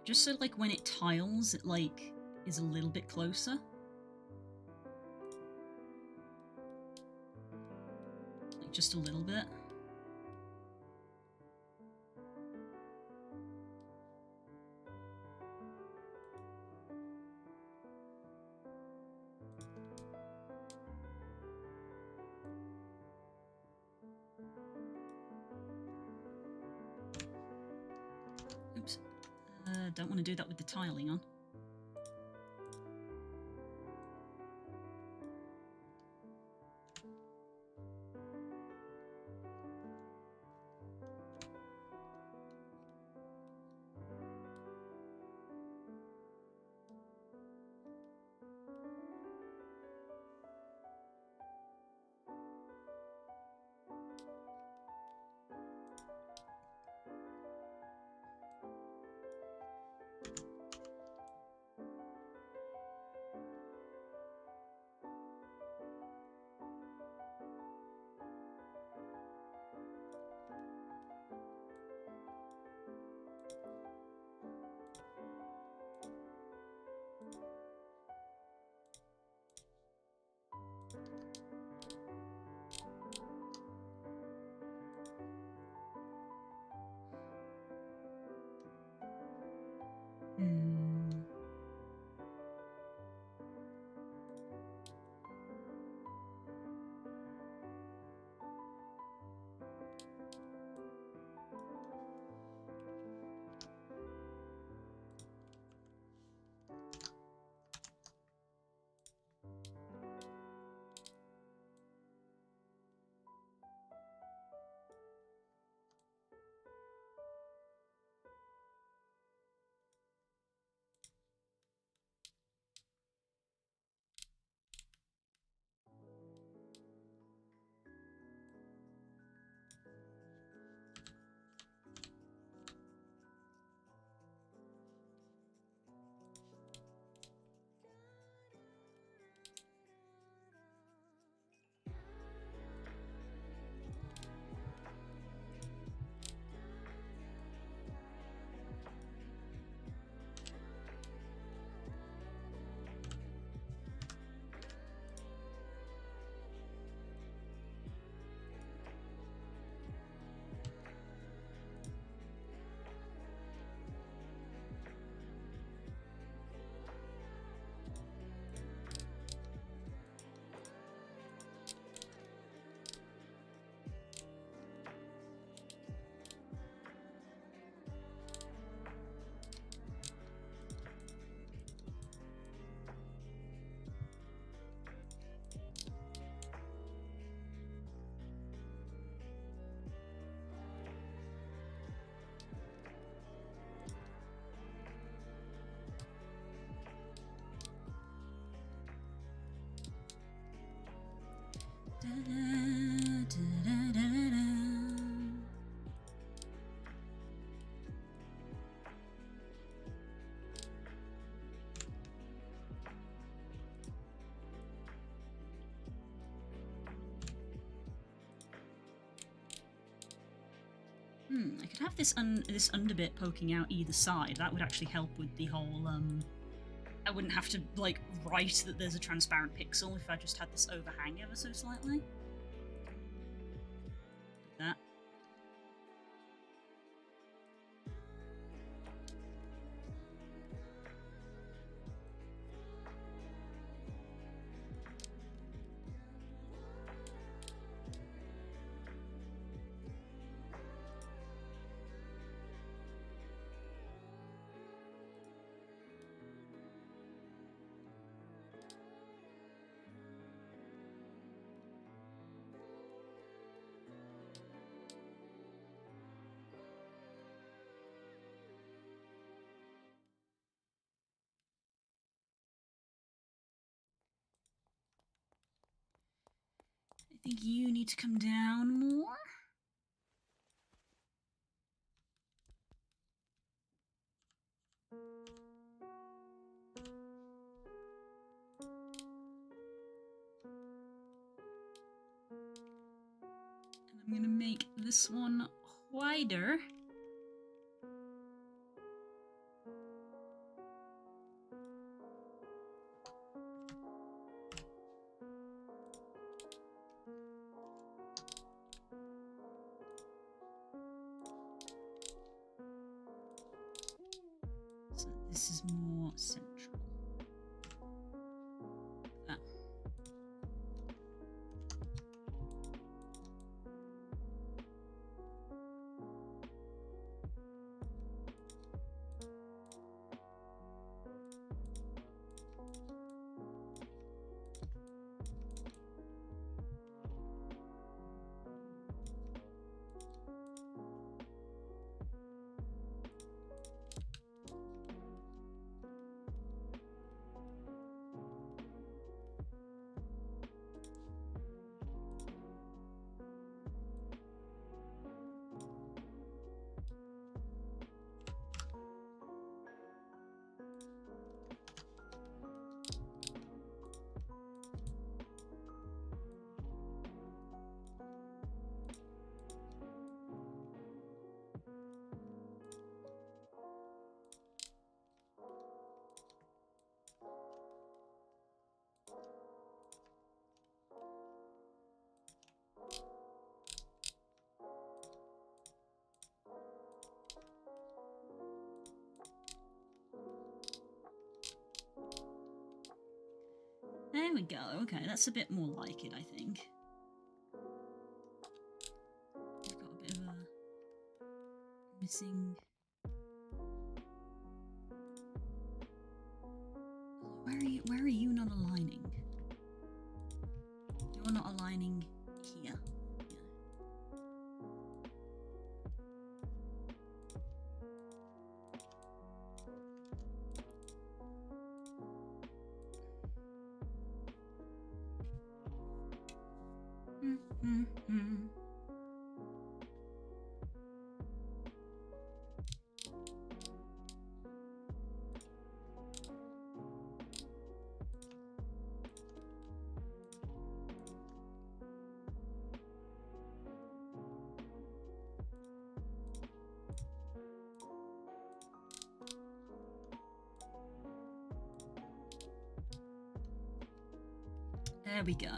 Just so like when it tiles, it like is a little bit closer. Like just a little bit. Oops. Don't want to do that with the tiling on. I could have this this underbit poking out either side. That would actually help with the whole. I wouldn't have to like write that there's a transparent pixel if I just had this overhang ever so slightly. Like that. I think you need to come down more. And I'm gonna make this one wider. So this is more central. That. There we go. Okay, that's a bit more like it, I think. We've got a bit of a missing. Where are you not aligning? You're not aligning here. There we go.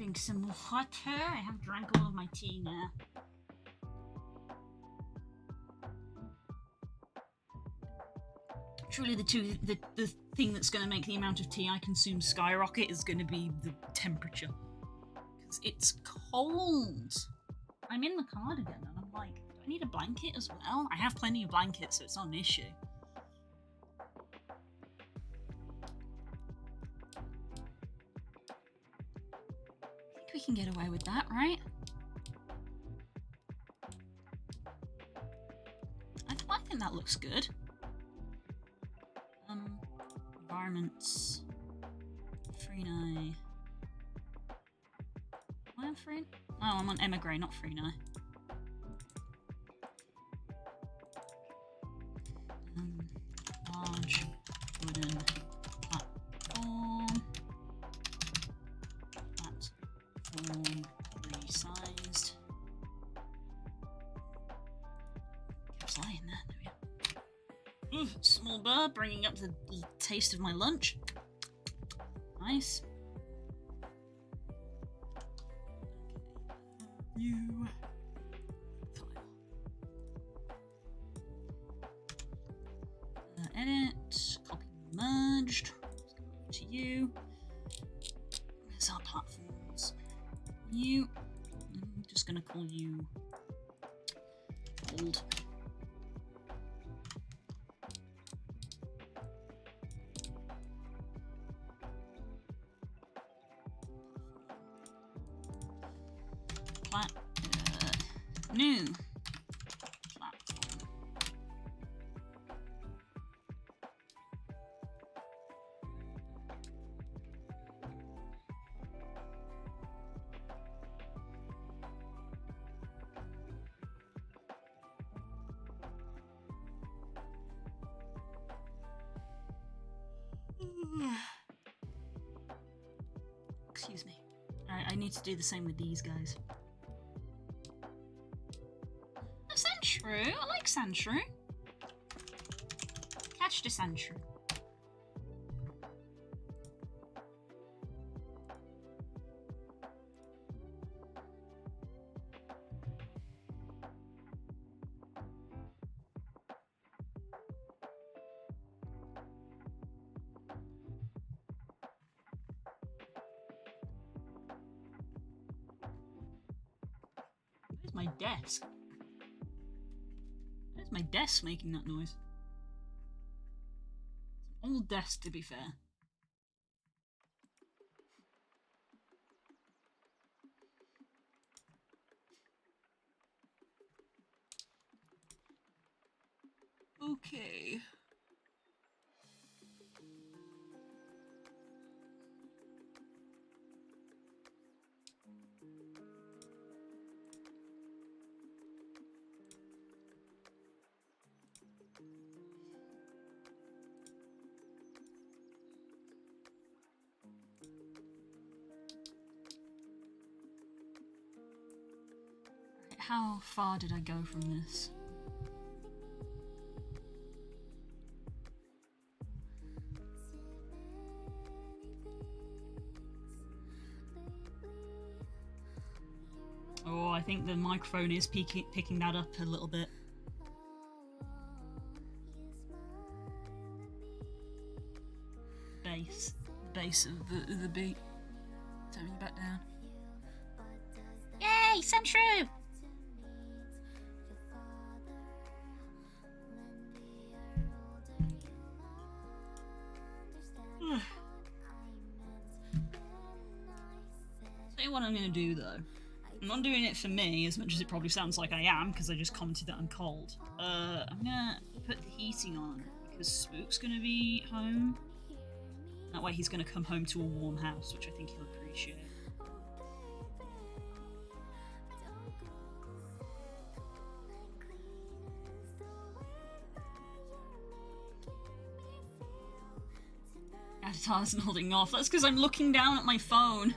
Drink some water. I have drank all of my tea now. Truly, the thing that's going to make the amount of tea I consume skyrocket is going to be the temperature. Because it's cold. I'm in the cardigan and I'm like, do I need a blanket as well? I have plenty of blankets, so it's not an issue. I think we can get away with that, right? I think that looks good. Environments. Freenai. Am I on Freenai? Oh, I'm on Emigre, not Freenai. Large wooden platform. Platform resized. Kept lying there. There we go. Ooh, small bird, bringing up the taste of my lunch. Nice. You. File. Edit. Copy merged. Let's go over to you. There's our platforms. You. I'm just gonna call you old. New platform. Excuse me. I need to do the same with these guys. Sandshrew. I like Sandshrew. Catch the Sandshrew. Where's my desk? Where's my desk making that noise? It's an old desk, to be fair. Okay. How far did I go from this? Oh, I think the microphone is picking that up a little bit. Bass. The bass of the beat. Turn me back down. Yay! Sandshrew! Tell you what I'm gonna do though. I'm not doing it for me as much as it probably sounds like I am because I just commented that I'm cold. I'm gonna put the heating on because Spook's gonna be home. That way he's gonna come home to a warm house, which I think he'll appreciate. Avatar isn't holding off. That's because I'm looking down at my phone.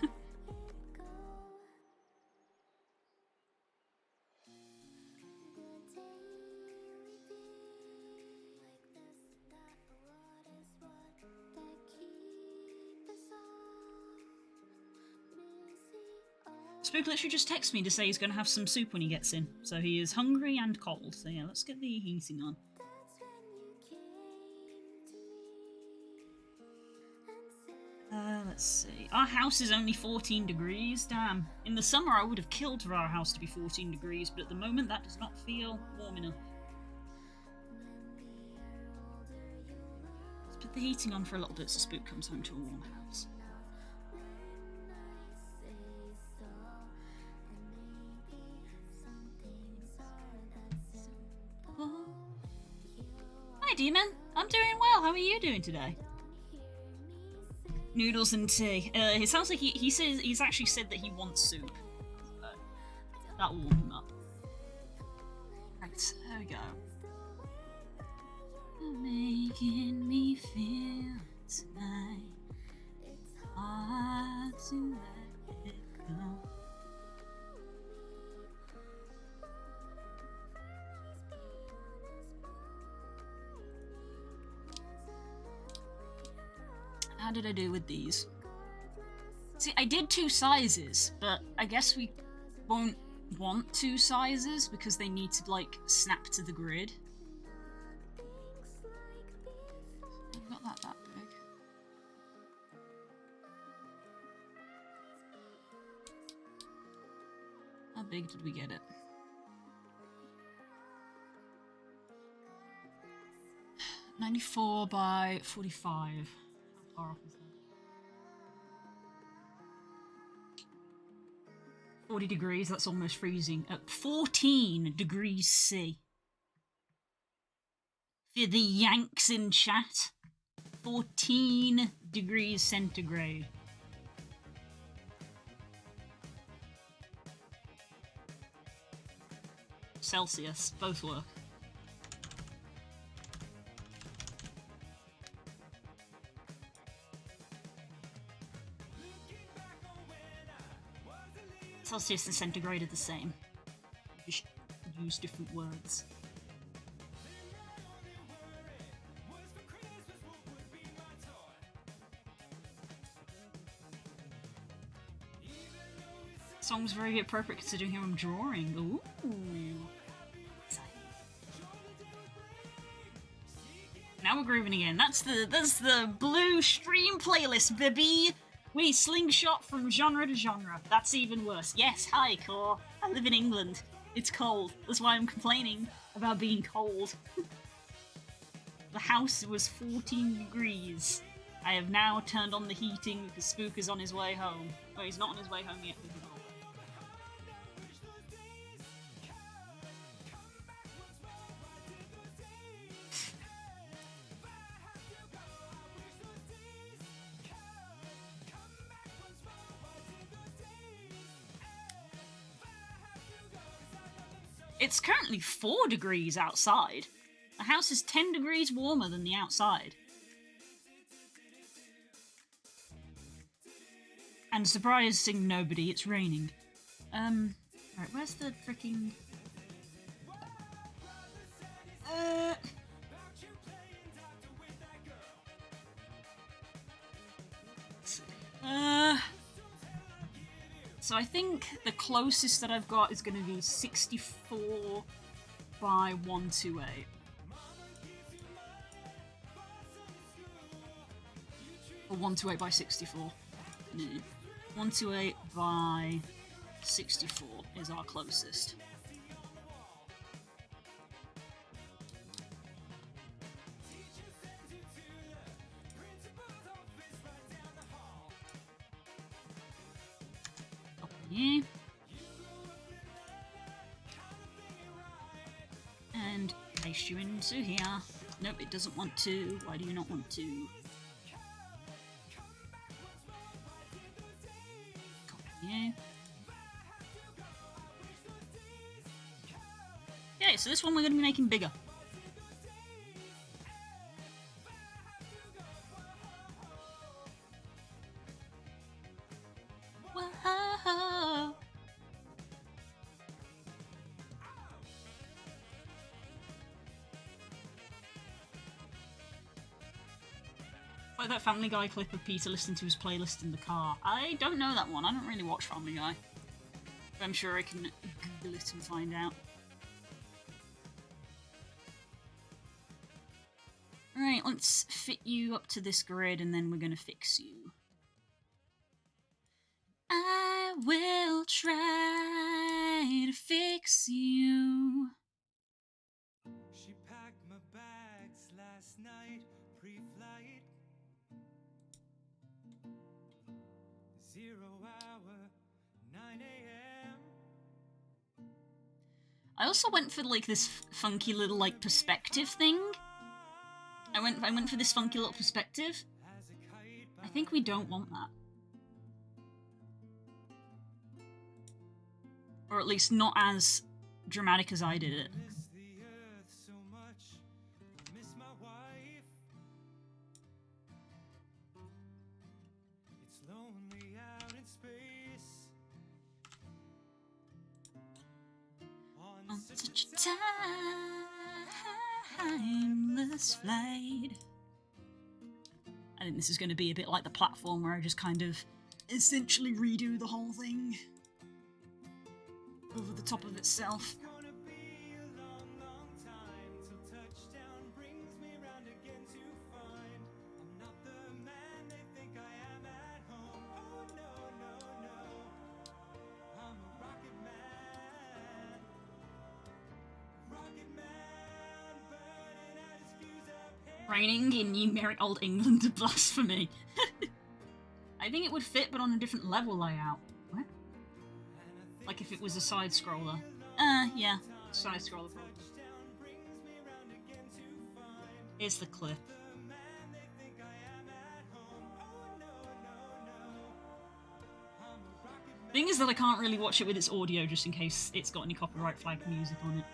Spook literally just texted me to say he's going to have some soup when he gets in. So he is hungry and cold. So yeah, let's get the heating on. Let's see. Our house is only 14 degrees. Damn. In the summer, I would have killed for our house to be 14 degrees, but at the moment, that does not feel warm enough. Let's put the heating on for a little bit so Spook comes home to a warm house. Hi, Demon. I'm doing well. How are you doing today? Noodles and tea. It sounds like he says he's actually said that he wants soup. So that will warm him up. Right, there we go. You're making me feel tonight. It's hard to let it go. How did I do with these? See, I did 2 sizes, but I guess we won't want 2 sizes because they need to, like, snap to the grid. I've got that big. How big did we get it? (94 by 45). How far off is that? 40 degrees, that's almost freezing. At 14 degrees C. For the Yanks in chat, 14 degrees centigrade. Celsius, both work. Celsius and centigrade are the same. Just use different words. Song's very appropriate considering who I'm drawing. Ooh. Now we're grooving again. That's the blue stream playlist, baby. We slingshot from genre to genre. That's even worse. Yes, hi, Core. I live in England. It's cold. That's why I'm complaining about being cold. The house was 14 degrees. I have now turned on the heating because Spook is on his way home. Oh, he's not on his way home yet. It's currently 4 degrees outside. The house is 10 degrees warmer than the outside. And surprising nobody, it's raining. Right, where's the freaking... So I think the closest that I've got is going to be 64 by 128. Or 128 by 64. No. 128 by 64 is our closest. Yeah. And paste you into here. Nope, it doesn't want to. Why do you not want to? Copy. Okay, so this one we're going to be making bigger. Whoa. Like that Family Guy clip of Peter listening to his playlist in the car. I don't know that one. I don't really watch Family Guy. I'm sure I can Google it and find out. Alright, let's fit you up to this grid and then we're gonna fix you. I will try to fix you. She packed my bags last night, pre-flight. 0 hour, 9 a.m. I also went for like this funky little like perspective thing. I went for this funky little perspective. I think we don't want that. Or at least not as dramatic as I did it. Miss the earth so much, miss my wife. It's lonely out in space. On such a timeless flight. I think this is going to be a bit like the platform where I just kind of essentially redo the whole thing over the top of itself. Gonna be a long, long time till touchdown brings me round again to find I'm not the man they think I am at home. Oh no, no, no. I'm a rocket man. Rocket man burning out his fuse up here. Raining in numeric Old England to blasphemy. I think it would fit, but on a different level layout. What? Like if it was a side scroller. Yeah, side scroller probably. Here's the clip. Thing is that I can't really watch it with its audio just in case it's got any copyright flag music on it.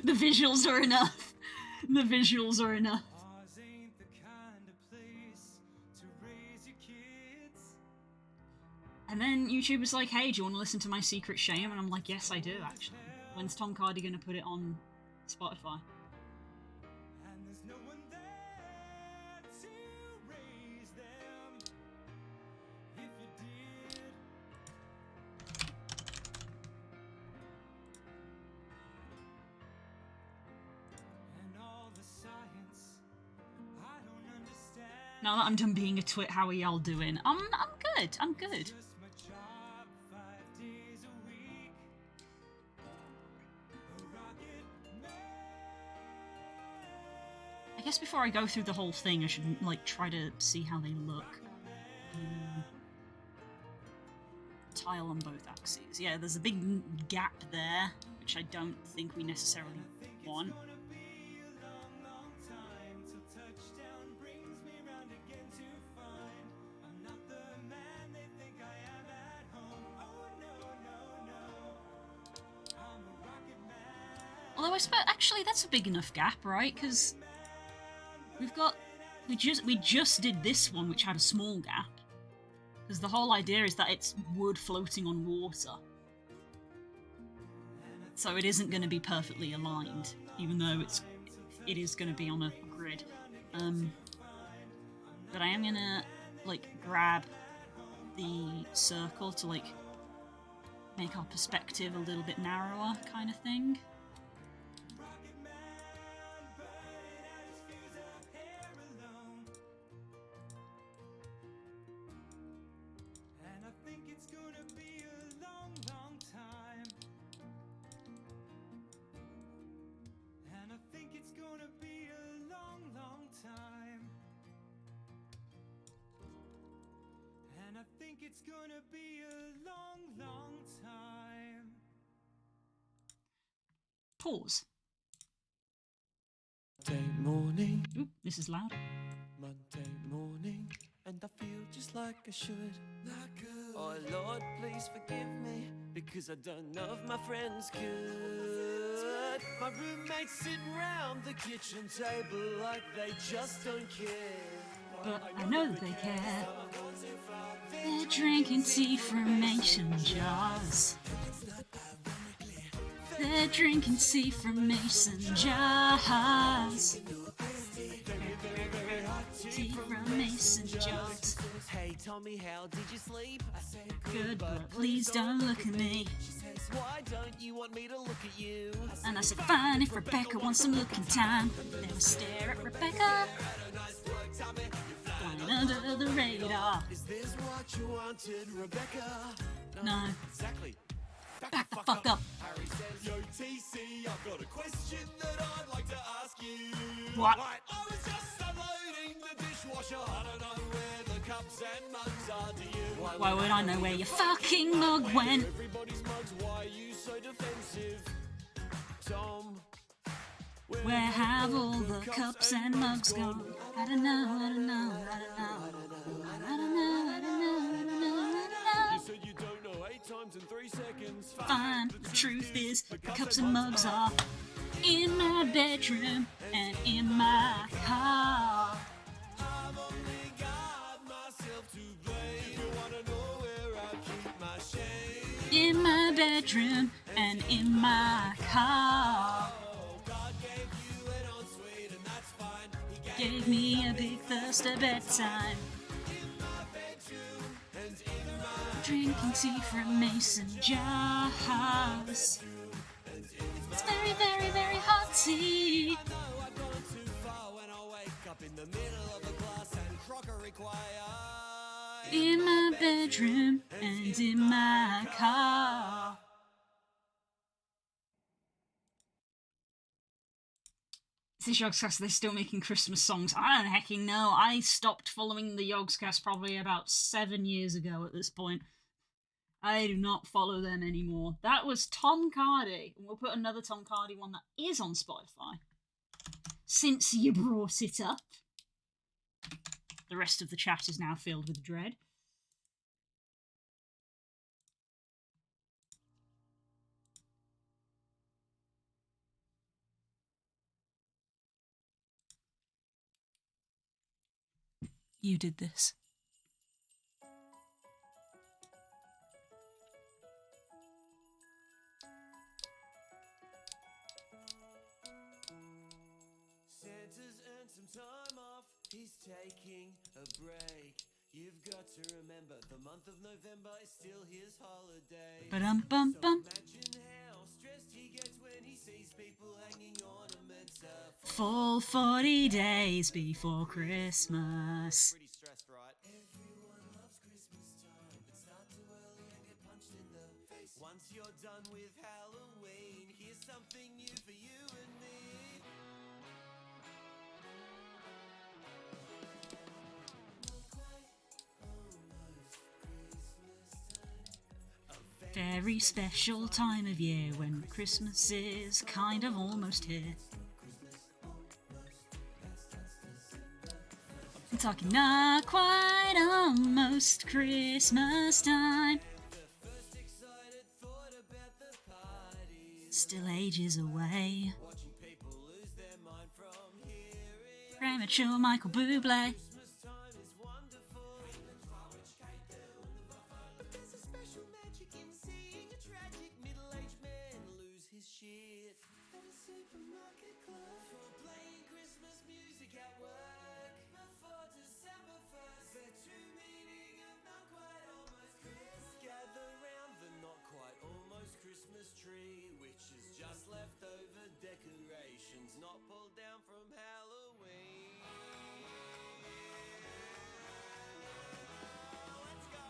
The visuals are enough. The visuals are enough. Ours ain't the kind of place to raise your kids. And then YouTubers like, hey, do you want to listen to my secret shame? And I'm like, yes, I do, actually. When's Tom Cardy going to put it on Spotify? And there's no one there to raise them. If you did, and all the science I don't understand. Now that I'm done being a twit, how are y'all doing? I'm good, I'm good. Just my job 5 days a week. A rocket man. I guess before I go through the whole thing, I should, like, try to see how they look. Tile on both axes. Yeah, there's a big gap there, which I don't think we necessarily want. Gonna be a long, long time till touchdown brings me round again to find I'm not the man they think I am at home. Oh no, no, no. I'm a rocket man. Although I suppose, actually, that's a big enough gap, right? Because we've got, we just did this one, which had a small gap. Because the whole idea is that it's wood floating on water. So it isn't going to be perfectly aligned, even though it is going to be on a grid. But I am going to, like, grab the circle to, like, make our perspective a little bit narrower, kind of thing. And I think it's gonna be a long, long time. And I think it's gonna be a long, long time. And I think it's gonna be a long, long time. Pause. Monday morning, Oop, this is loud. Monday morning, and I feel just like I should. Oh Lord, please forgive me, because I done none of my friends good. My roommates sitting round the kitchen table like they just don't care. But I know that they care. They're drinking tea from mason jars. They're drinking tea from mason jars. Tea from mason jokes. Hey Tommy, how did you sleep? I said Good, but please don't look at me. She says, why don't you want me to look at you? And I said, fine, if Rebecca wants some looking time. Then I stare at Rebecca, flying under the radar. Is this what you wanted, Rebecca? No, Exactly. back the fuck up. Harry says, Yo, TC, I've got a question that I'd like to ask you. What? Right, I was just unloading the dishwasher. I don't know where the cups and mugs are, do you? Why would I know where your fucking mug went? everybody's mugs, why are you so defensive? Tom, Where have all the cups and mugs gone? I don't know, I don't know, I don't know. I don't know, I don't know, I don't know, I don't you know. said you don't know 8 times in 3 seconds. Fine, the truth is, the cups and mugs are in my bedroom and in my car. I've only got myself to blame. You wanna know where I keep my shame? In my bedroom and in my car. Oh, God gave you an ensuite and that's fine. He Gave me a big thirst at bedtime. my bedroom and in my Drinking tea from mason jars. It's very, very, very hot tea. know I've gone too far when I wake up in the middle of a glass and crockery choir. In my bedroom and in my car. Is this Yogscast? They're still making Christmas songs. I don't hecking know. I stopped following the Yogscast probably about 7 years ago at this point. I do not follow them anymore. That was Tom Cardy. And we'll put another Tom Cardy one that is on Spotify. Since you brought it up. The rest of the chat is now filled with dread. You did this. Santa's earned some time off, he's taking a break. You've got to remember, the month of November is still his holiday. Ba-dum-bum-bum. Imagine how stressed he gets when he sees people hanging ornaments up. Full 40 days before Christmas. Pretty stressed, right? Everyone loves Christmas time, but start too early and get punched in the face. Once you're done with Halloween, here's something new for you and me. Very special time of year when Christmas is kind of almost here. I'm talking not quite almost Christmas time. Still ages away. Premature Michael Bublé. Decorations not pulled down from Halloween. Let's go.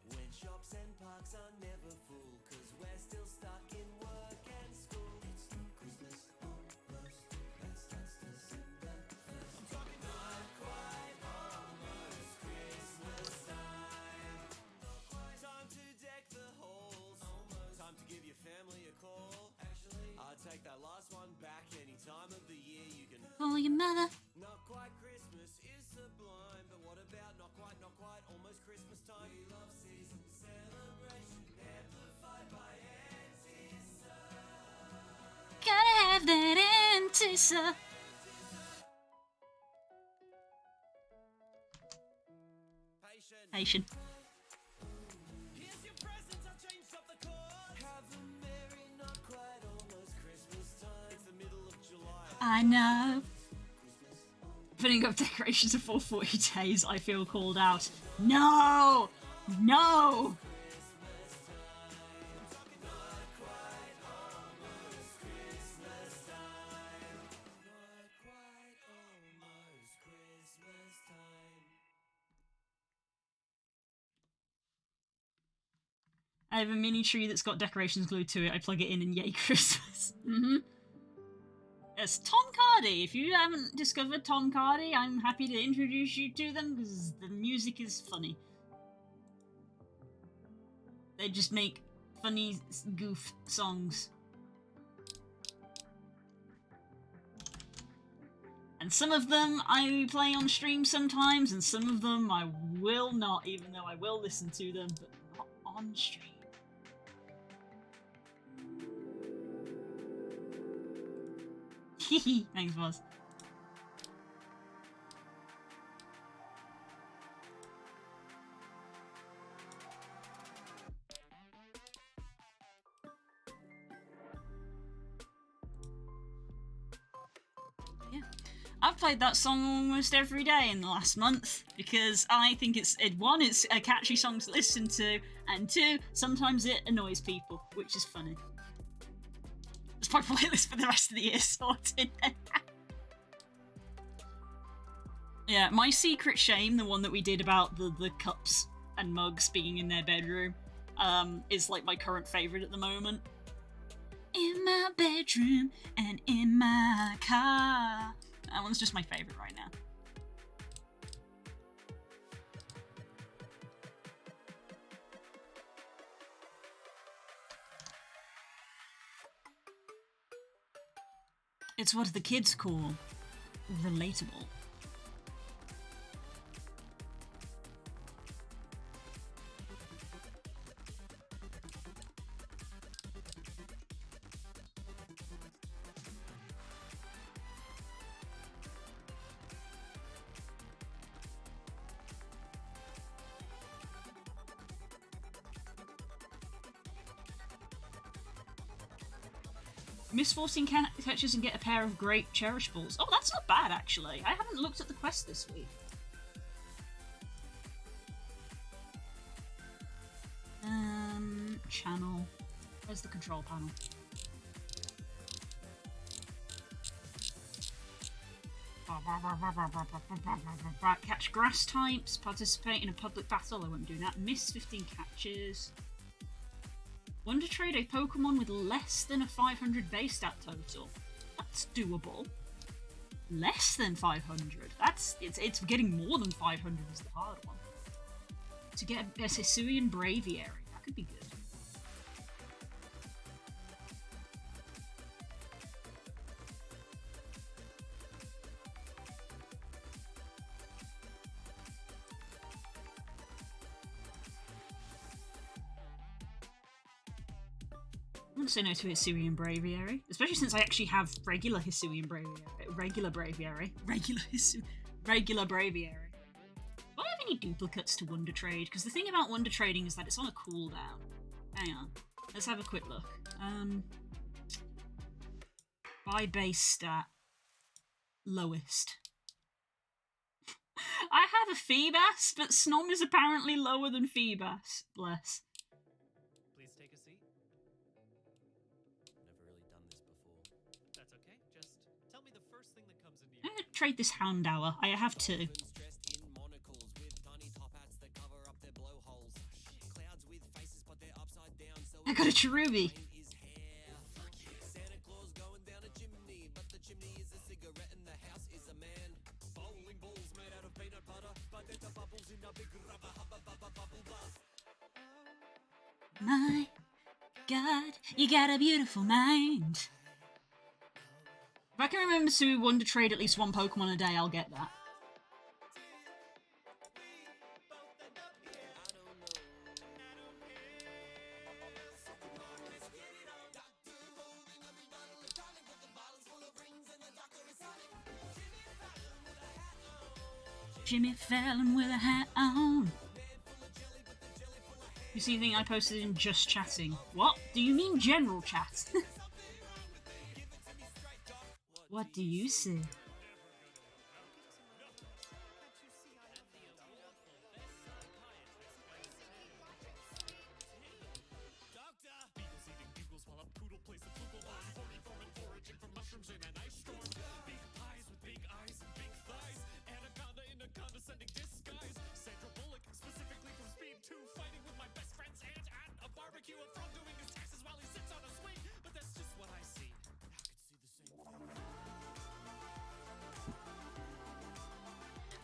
When shops and parks are never full, 'cause we're still stuck in work and school. It's not Christmas, almost. That's December 1st. I'm talking not quite almost Christmas time. Time to deck the halls. Time to give your family a call. Actually, I'd take that last one back any time of the year. You can Call your mother. not quite Christmas is sublime, but what about not quite, almost Christmas time? We love season celebration, amplified by Antissa. Gotta have that Antissa. Patient. Here's your presents, I've changed up the chords. Have a merry, not quite almost Christmas time. It's the middle of July. I know. Putting up decorations for 40 days, I feel called out. No! No! I have a mini tree that's got decorations glued to it. I plug it in and yay, Christmas. Yes, Tom Cardy. If you haven't discovered Tom Cardy, I'm happy to introduce you to them because the music is funny. They just make funny goof songs. And some of them I play on stream sometimes, and some of them I will not, even though I will listen to them, but not on stream. Thanks, boss. Yeah. I've played that song almost every day in the last month because I think it's a catchy song to listen to, and two, sometimes it annoys people, which is funny. It's my playlist for the rest of the year sorted. Yeah, my secret shame, the one that we did about the cups and mugs being in their bedroom, is like my current favourite at the moment. In my bedroom and in my car. That one's just my favourite right now. It's what the kids call relatable. Miss 14 catches and get a pair of great cherish balls. Oh, that's not bad, actually. I haven't looked at the quest this week. Channel. Where's the control panel? Catch grass types. Participate in a public battle. I won't do that. Miss 15 catches. Wonder trade a Pokemon with less than a 500 base stat total. That's doable. Less than 500. It's getting more than 500 is the hard one. To get a Hisuian Braviary, that could be good. I wouldn't say no to Hisuian Braviary, especially since I actually have regular Hisuian Braviary. Regular Braviary. Do I have any duplicates to Wonder Trade? Because the thing about Wonder Trading is that it's on a cooldown. Hang on. Let's have a quick look. Buy base stat. Lowest. I have a Feebas, but Snom is apparently lower than Feebas. Bless. Please take a seat. Never really done this before. That's okay. Just tell me the first thing that comes into your I'm gonna trade this Houndour. I have two. I got a Cherubi. My God, you got a beautiful mind. If I can remember to Wonder Trade at least one Pokemon a day, I'll get that. Jimmy Fallon with a hat on. You see anything I posted in Just Chatting? What? Do you mean general chat? What do you see?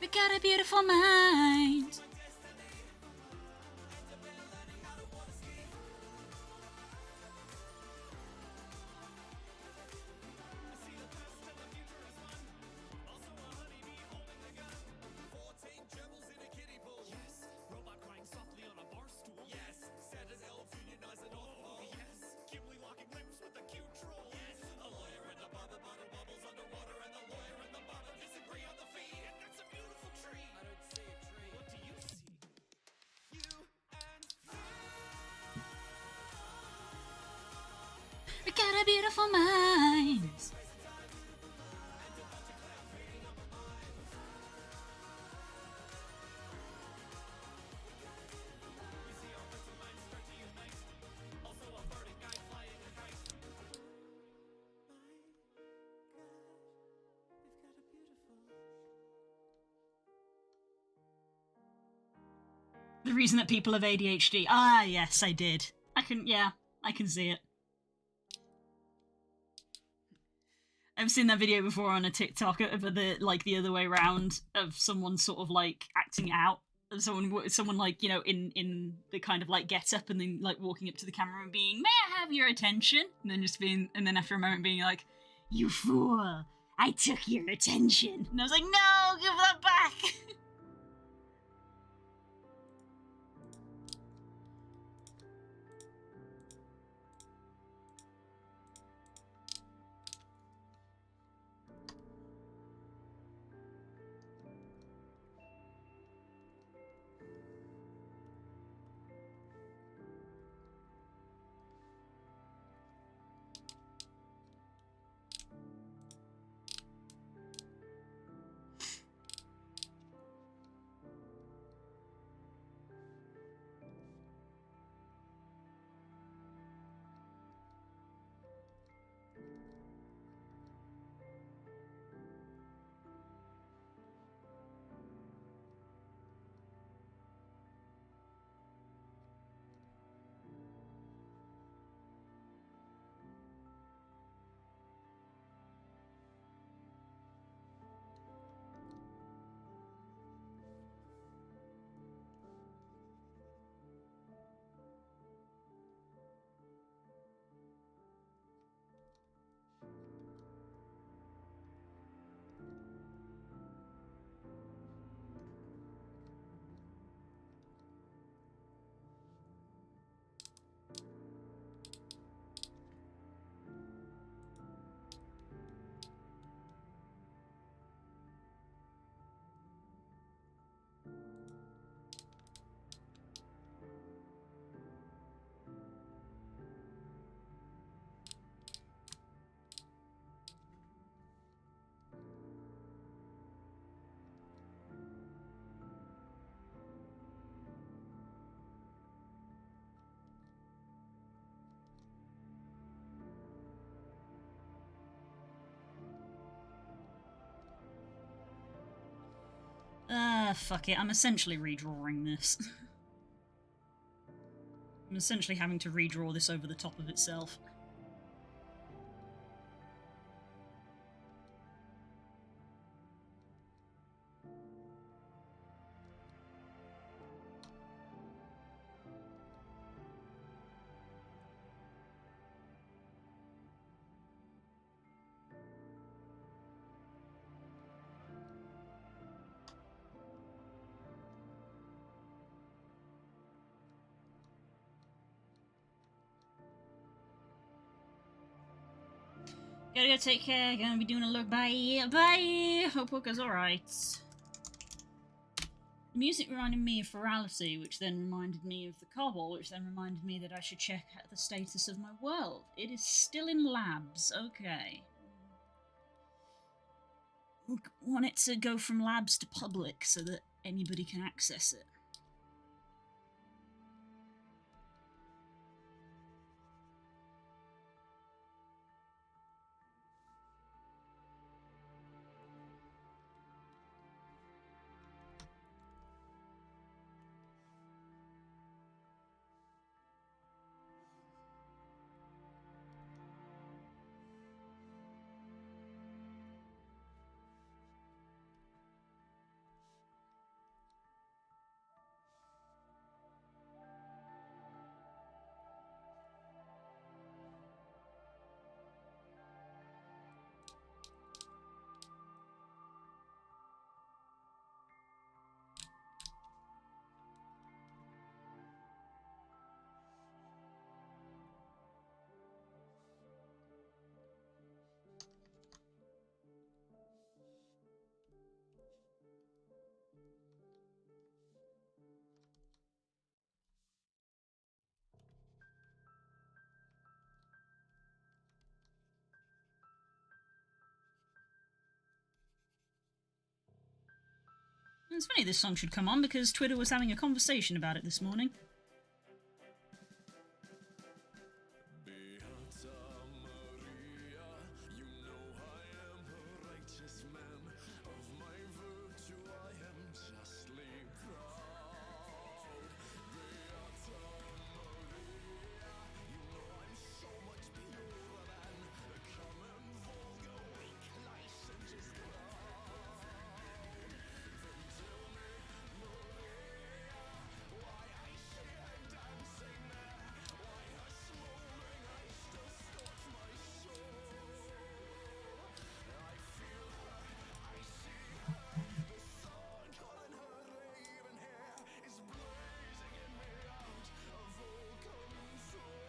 We got a beautiful mind. We got a beautiful mind. The reason that people have ADHD. Ah, yes, I did. I can see it. I've seen that video before on a TikTok of the other way around of someone sort of like acting out. Someone like, you know, in the kind of like get up and then like walking up to the camera and being, "May I have your attention?" And then after a moment being like, "You fool, I took your attention." And I was like, "No, give that back." Fuck it. I'm essentially redrawing this. I'm essentially having to redraw this over the top of itself. Gotta go take care. Gonna be doing a look. Bye. Bye. Hope work is alright. The music reminded me of Ferality, which then reminded me of the Cobble, which then reminded me that I should check the status of my world. It is still in labs. Okay. Want it to go from labs to public so that anybody can access it. It's funny this song should come on because Twitter was having a conversation about it this morning. Beata Maria, you know I am a righteous man. Of my virtue I am justly proud. Beata Maria, you know I'm so much purer than the common vulgar weak licentious crowd. Then tell me, Maria, why I see her dancing there, why her smoldering eyes still scorch my soul. I feel her, I see her, the sun caught in her raven hair is blazing in me out of all control. Like fire, this fire in my skin,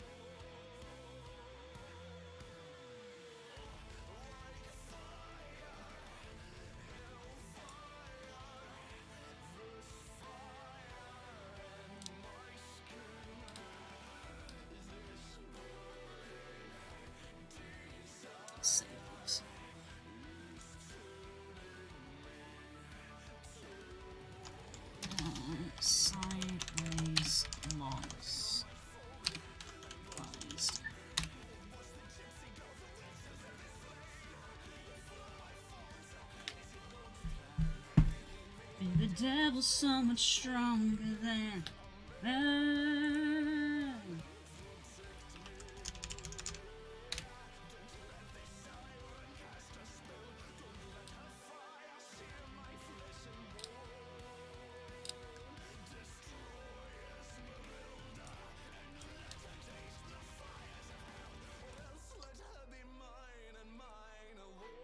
Saves. Sideways logs. Closed. The devil's so much stronger than I. let her be mine and mine alone.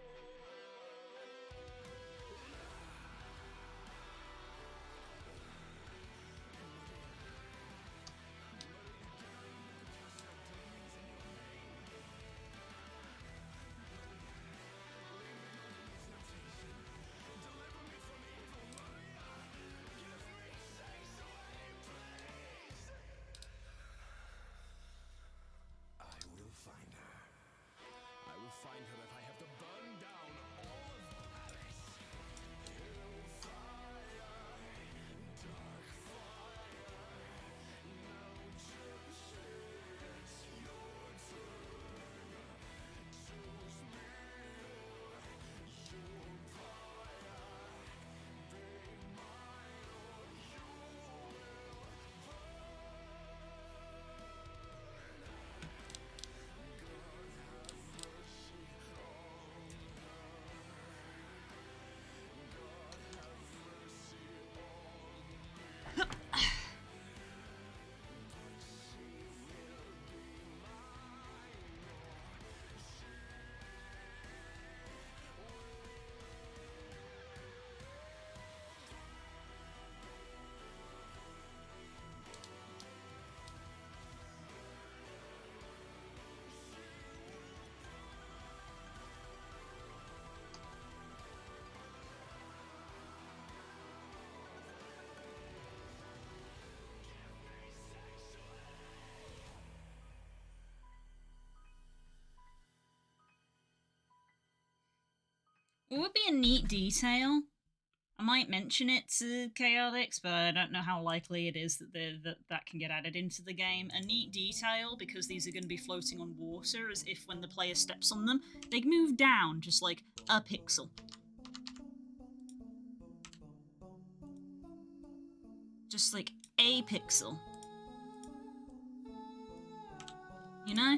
I will find her. I will find her if I have to burn down all of Paris. Hellfire, dark fire. Now just it's your turn. Choose me, your fire. Be mine or you It would be a neat detail. I might mention it to Chaotix, but I don't know how likely it is that can get added into the game. A neat detail, because these are going to be floating on water, is if when the player steps on them, they move down just like a pixel. Just like a pixel. You know?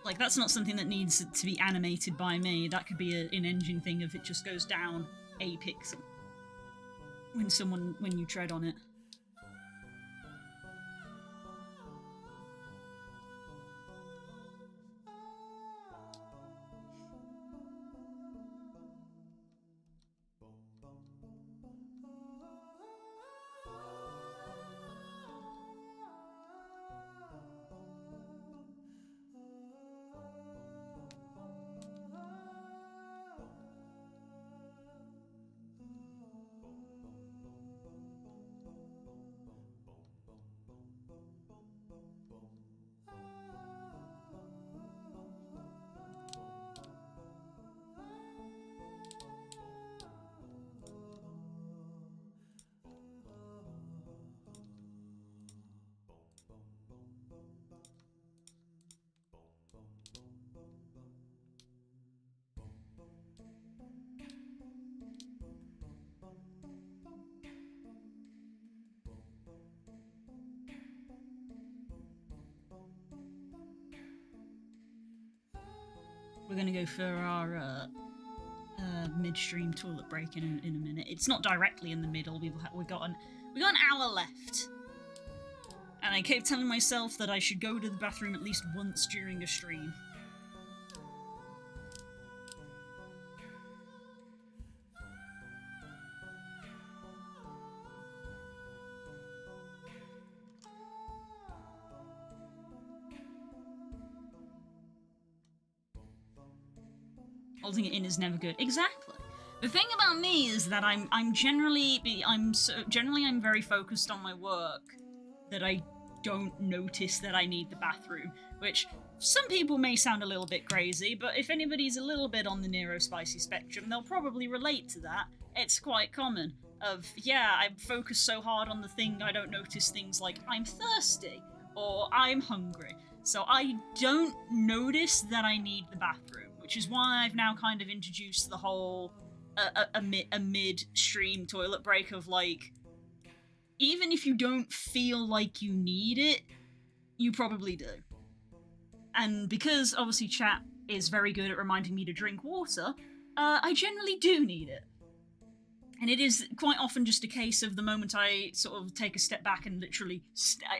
Like, that's not something that needs to be animated by me. That could be an in-engine thing if it just goes down a pixel when you tread on it. We're gonna go for our midstream toilet break in a minute. It's not directly in the middle. We got an hour left, and I kept telling myself that I should go to the bathroom at least once during a stream. Holding it in is never good. Exactly. The thing about me is that I'm generally very focused on my work that I don't notice that I need the bathroom, which some people may sound a little bit crazy, but if anybody's a little bit on the neurospicy spectrum, they'll probably relate to that. It's quite common. I focus so hard on the thing I don't notice things like I'm thirsty or I'm hungry. So I don't notice that I need the bathroom, which is why I've now kind of introduced the whole a mid-stream toilet break of like, even if you don't feel like you need it, you probably do. And because obviously chat is very good at reminding me to drink water, I generally do need it. And it is quite often just a case of the moment I sort of take a step back and literally...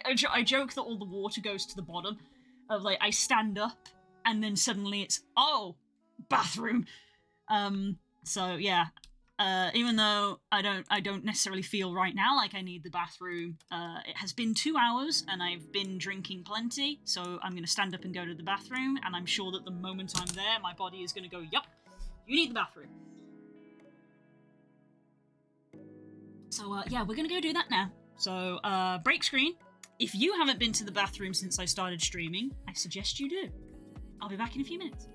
I joke that all the water goes to the bottom. Of like, I stand up, and then suddenly it's, oh, bathroom. So yeah, even though I don't necessarily feel right now like I need the bathroom, it has been 2 hours, and I've been drinking plenty, so I'm going to stand up and go to the bathroom, and I'm sure that the moment I'm there, my body is going to go, yup, you need the bathroom. So, yeah, we're going to go do that now. So, break screen. If you haven't been to the bathroom since I started streaming, I suggest you do. I'll be back in a few minutes.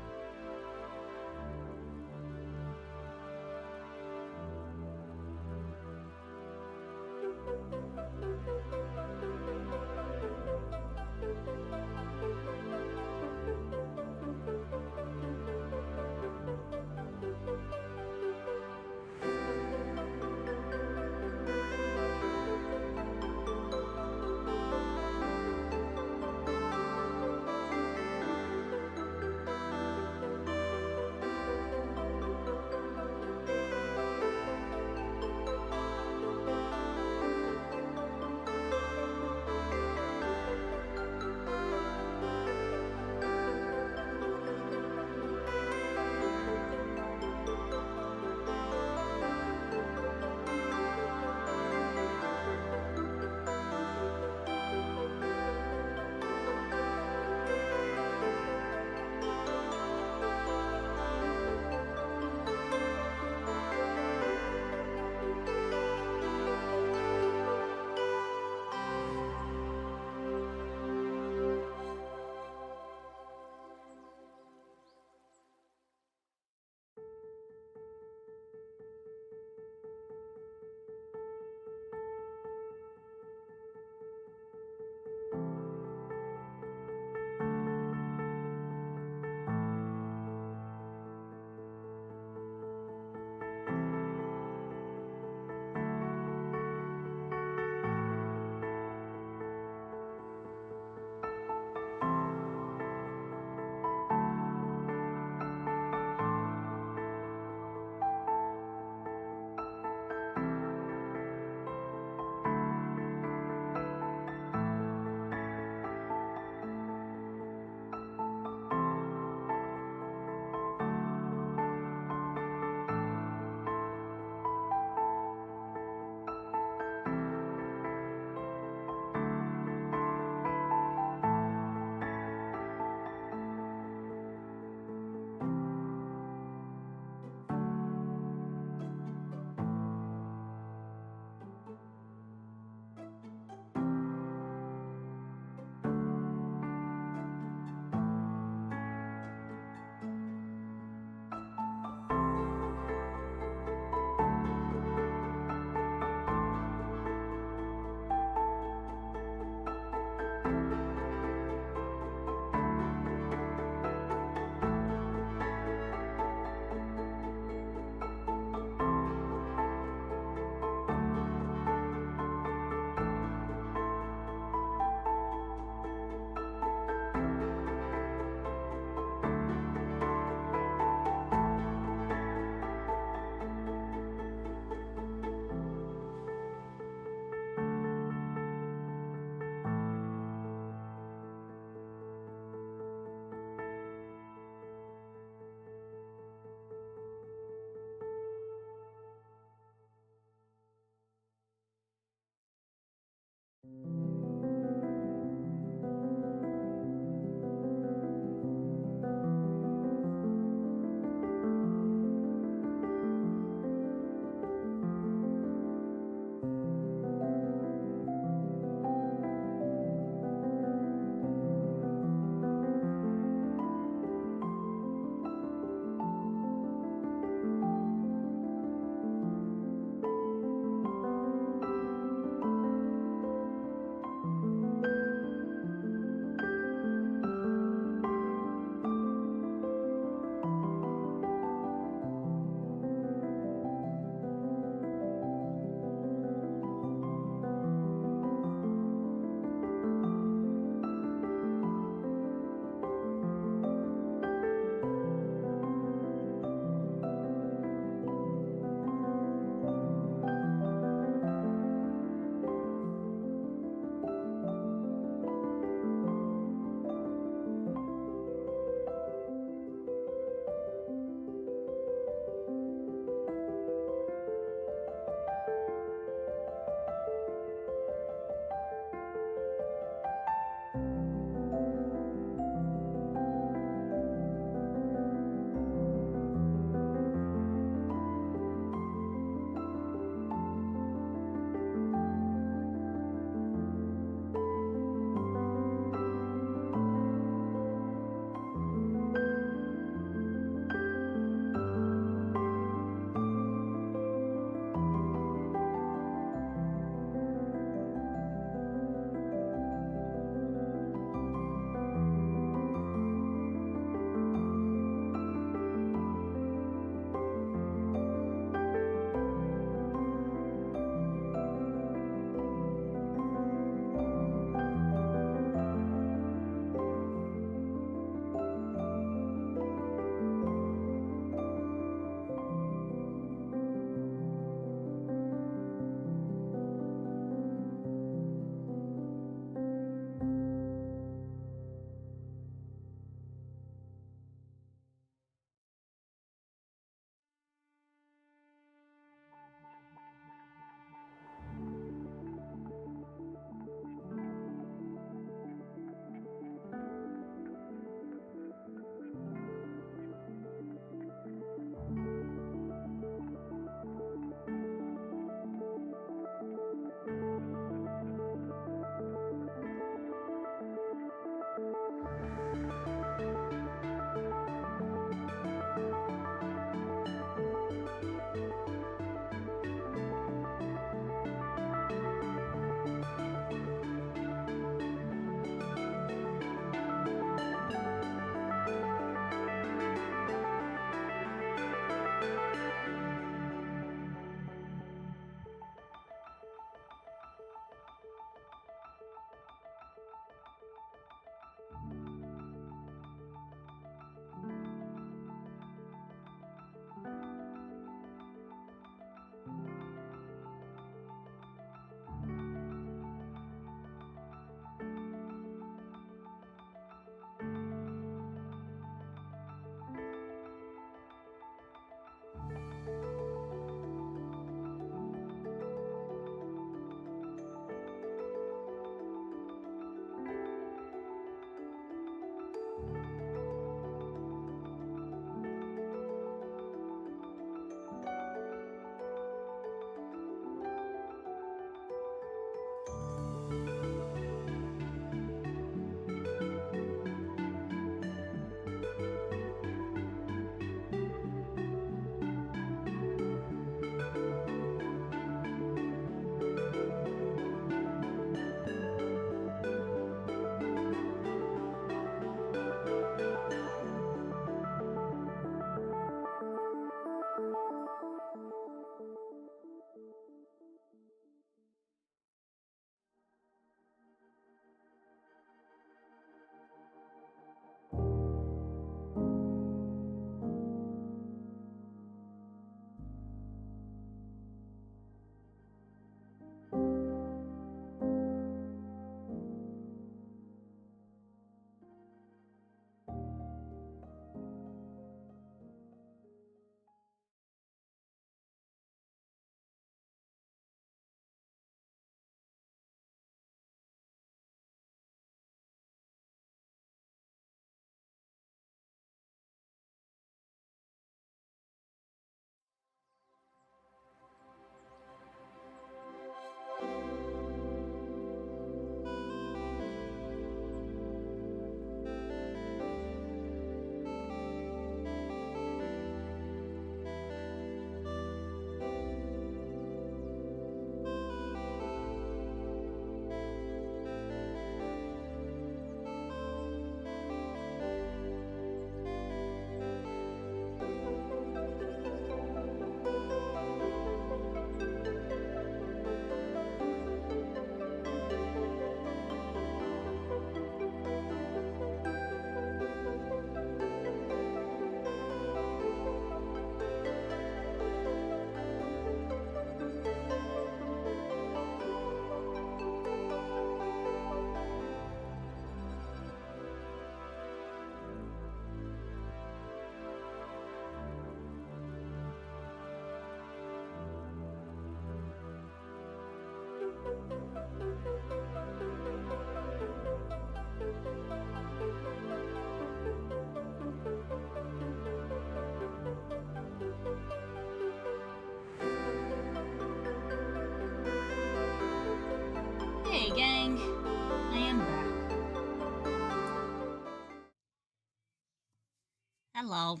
Hello.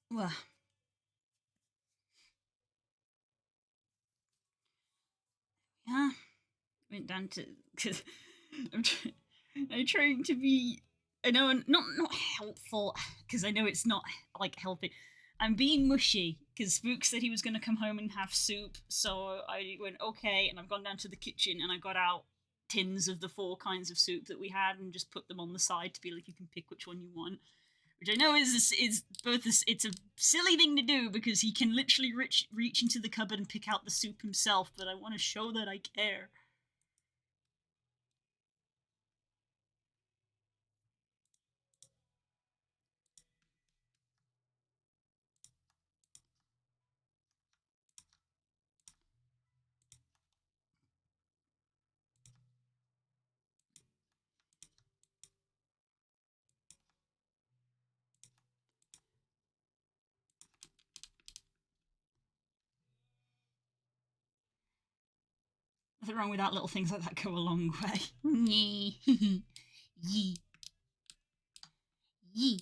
Well, yeah, went down to because I'm, I'm trying to be. I know, not helpful because I know it's not like helping. I'm being mushy because Spook said he was going to come home and have soup, so I went okay, and I've gone down to the kitchen and I got out tins of the 4 kinds of soup that we had and just put them on the side to be like you can pick which one you want. Which I know is both it's a silly thing to do because he can literally reach into the cupboard and pick out the soup himself, but I want to show that I care. Nothing wrong with that. Little things like that go a long way. Yee. Yee. Yee.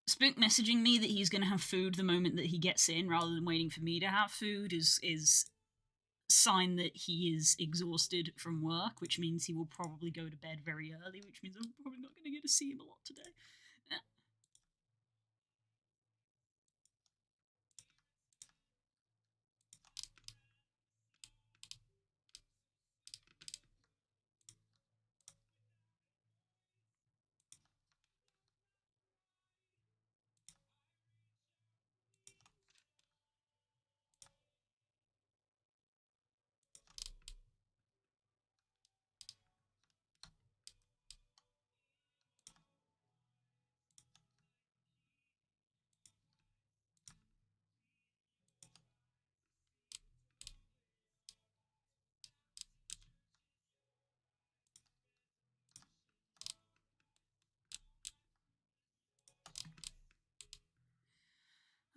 Spook messaging me that he's going to have food the moment that he gets in rather than waiting for me to have food is sign that he is exhausted from work, which means he will probably go to bed very early, which means I'm probably not going to get to see him a lot today.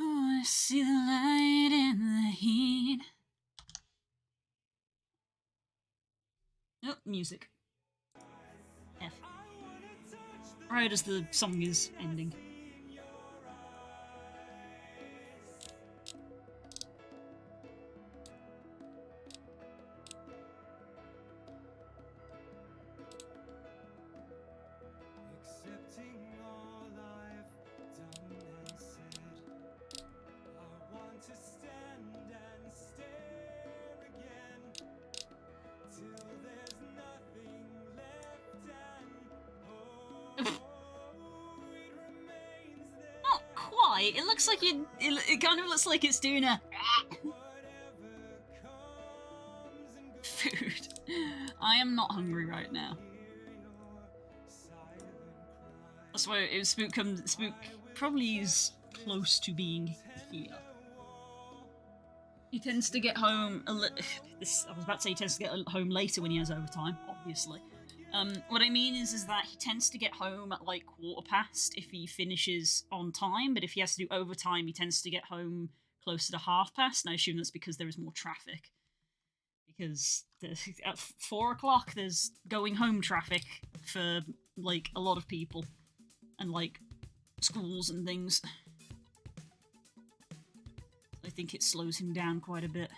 Oh, I see the light in the heat. Oh, music. F. Right as the song is ending. Accepting all I've done and said, I want to stand and stare again till there's nothing left and oh, it remains there. Not quite. It looks like it kind of looks like it's doing a Whatever comes and goes, food. I am not hungry right now. silent cry. That's why if Spook comes. Spook probably is close to being here. He tends to get home I was about to say he tends to get home later when he has overtime, obviously. What I mean is that he tends to get home at like 1:15 if he finishes on time, but if he has to do overtime, he tends to get home closer to 1/2, and I assume that's because there is more traffic. Because at 4 o'clock, there's going home traffic for like a lot of people, and like schools and things. I think it slows him down quite a bit.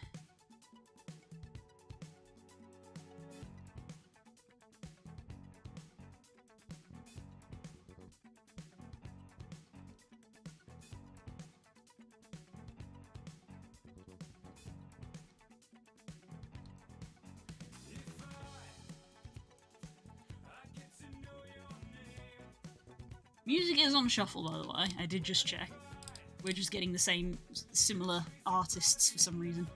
Music is on shuffle, by the way. I did just check. We're just getting the same, similar artists for some reason.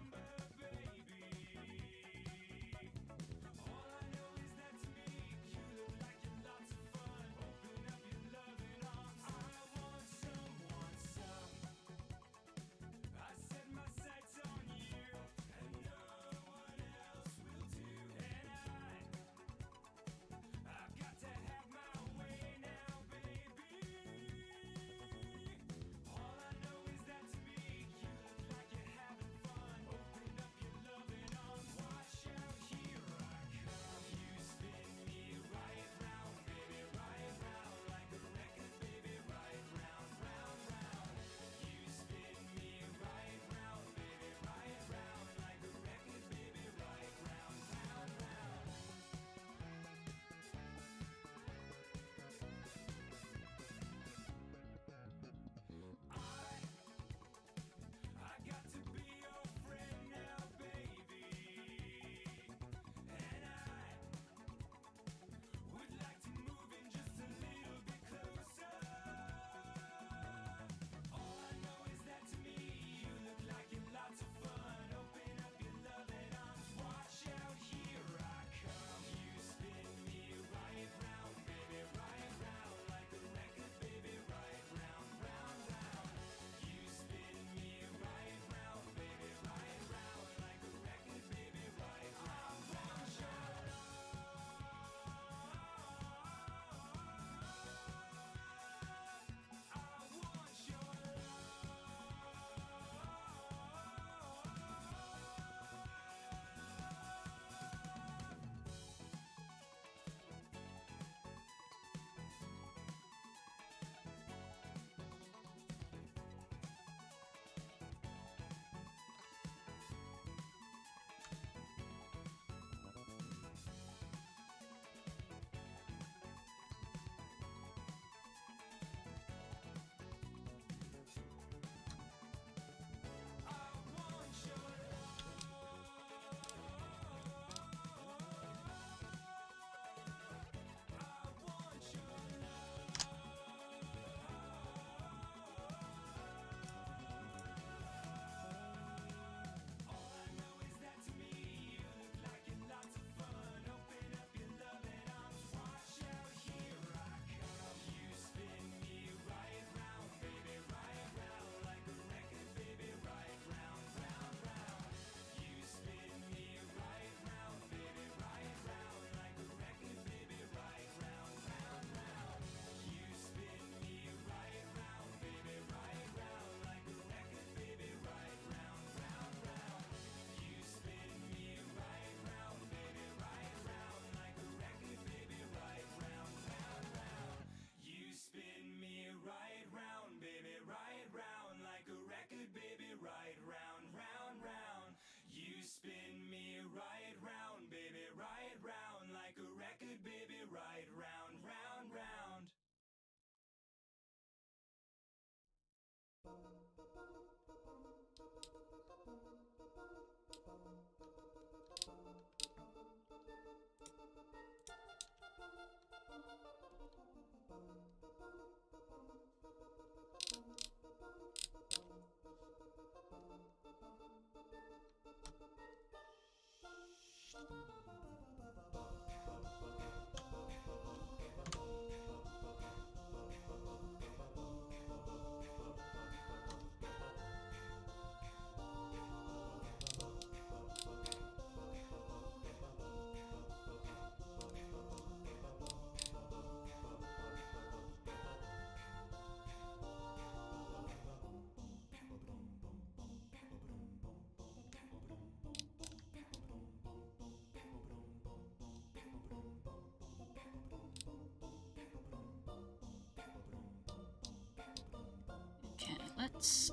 Okay, let's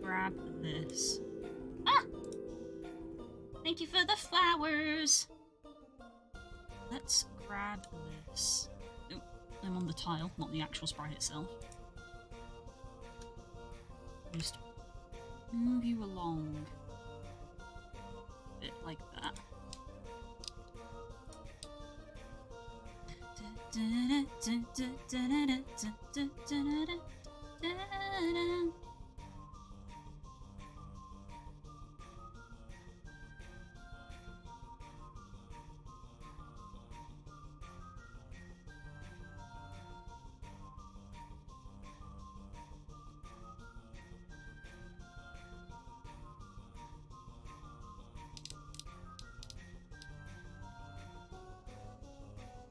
grab this. Ah! Thank you for the flowers! Let's grab this. Oh, I'm on the tile, not the actual sprite itself. Just move you along. A bit like that.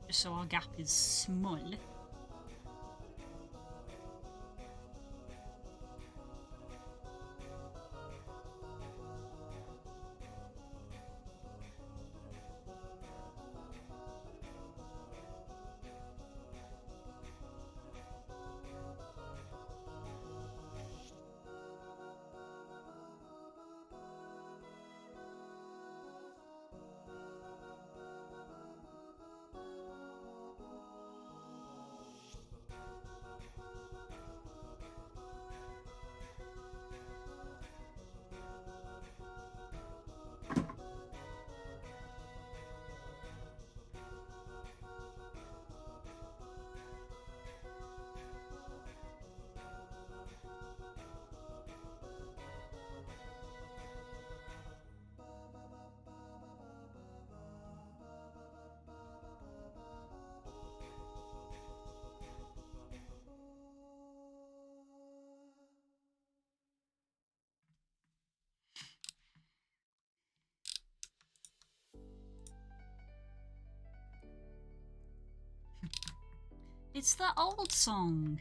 Just so our gap is small. It's the old song.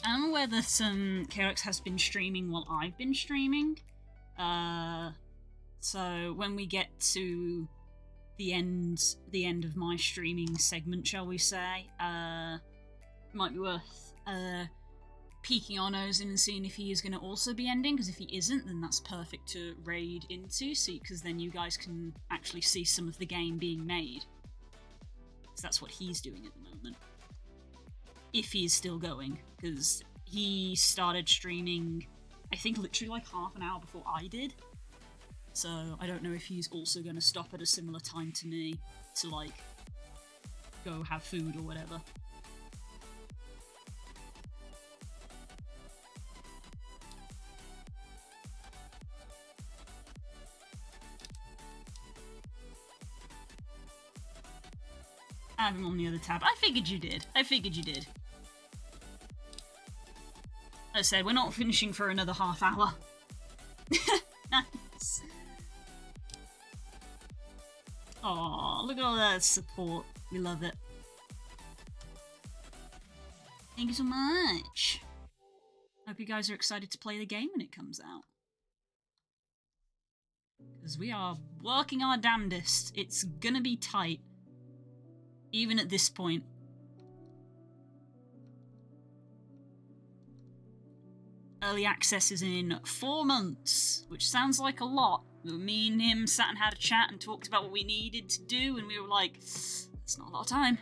I'm aware that KRX has been streaming while I've been streaming. So when we get to the end of my streaming segment, shall we say, might be worth peeking our nose in and seeing if he is going to also be ending, because if he isn't, then that's perfect to raid into, because then you guys can actually see some of the game being made. So that's what he's doing at the moment. If he is still going, because he started streaming, I think, literally like half an hour before I did. So I don't know if he's also going to stop at a similar time to me to, like, go have food or whatever. I have him on the other tab. I figured you did. As I said, we're not finishing for another half hour. Nice. Aw, look at all that support. We love it. Thank you so much. Hope you guys are excited to play the game when it comes out. Because we are working our damnedest. It's gonna be tight. Even at this point. Early access is in 4 months, which sounds like a lot. Me and him sat and had a chat and talked about what we needed to do, and we were like, that's not a lot of time.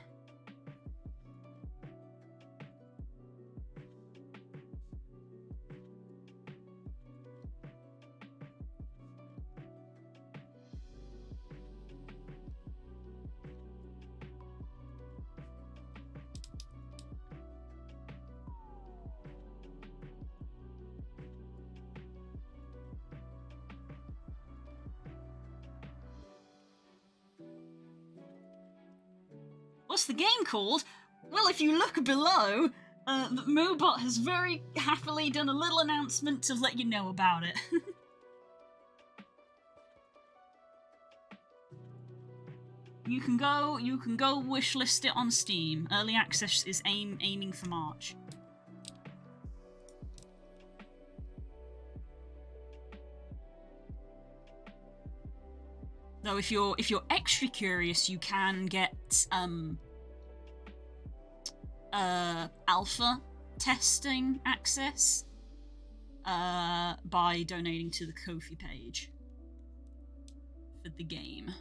What's the game called? Well, if you look below, Moobot has very happily done a little announcement to let you know about it. You can go wishlist it on Steam. Early access is aiming for March. Though if you're extra curious, you can get alpha testing access by donating to the Ko-fi page for the game.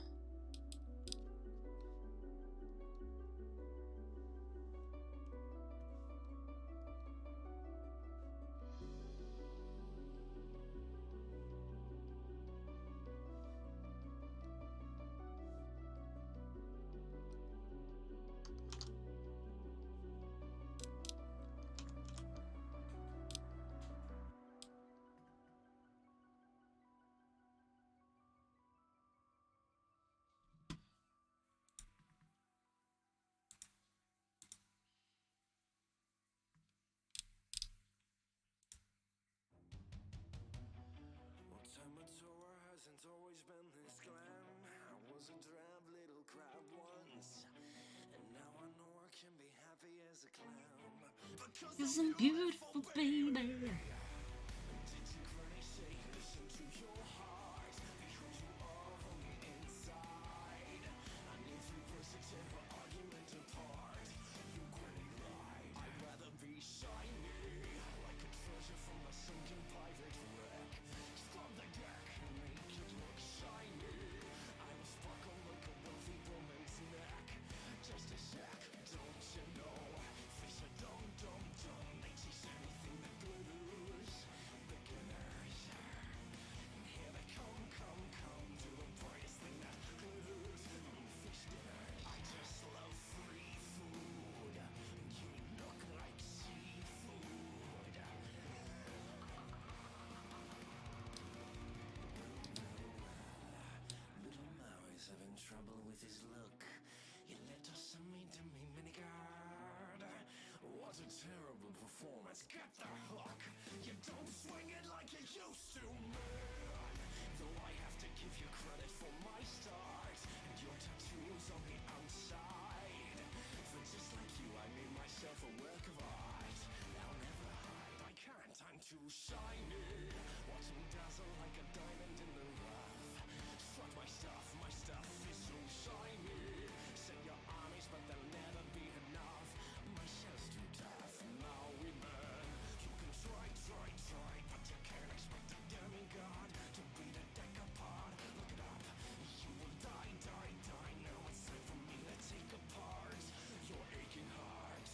Always been this glam. I was a drab little crab once, and now I know I can be happy as a clown. Because I'm beautiful, baby. Trouble with his look. You let us meet me, minigard. What a terrible performance. Get the hook. You don't swing it like you used to, man. Though I have to give you credit for my start and your tattoos on the outside. For just like you, I made myself a work of art. I'll never hide. I can't. I'm too shiny. Watch me dazzle like a diamond in the rough. Struck my stuff is so shiny. Send your armies, but they'll never be enough. My shell's too tough, now we burn. You can try, but you can't expect a demigod to beat a deck apart. Look it up, you will die. Now it's time for me to take apart your aching heart.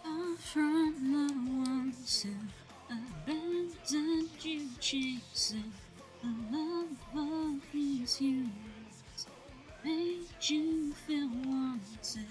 Far from the ones who abandoned you, chasing the love of these humans made you feel wanted.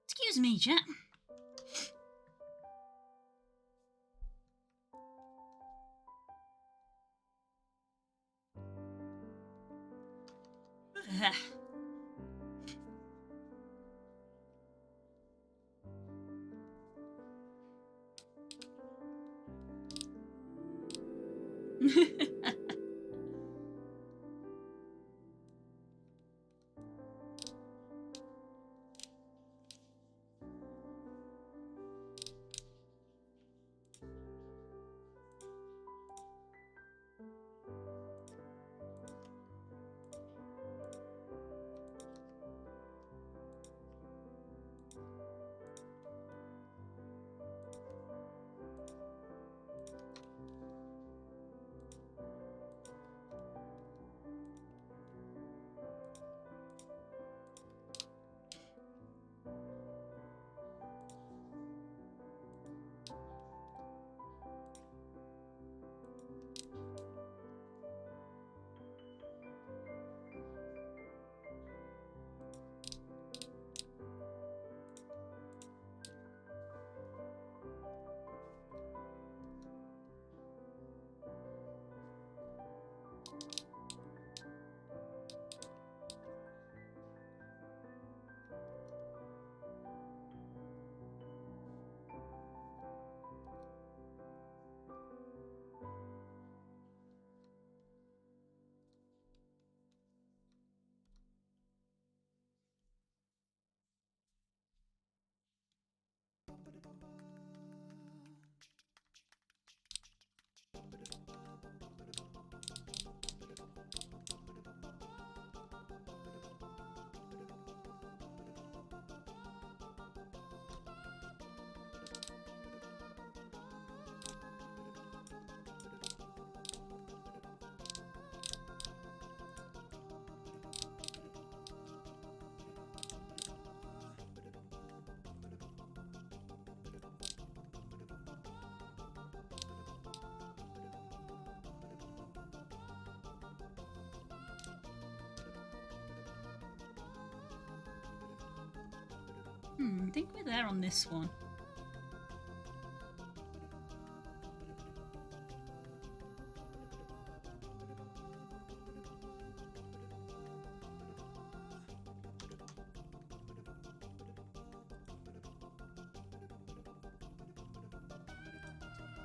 Excuse me, chat. I think we're there on this one.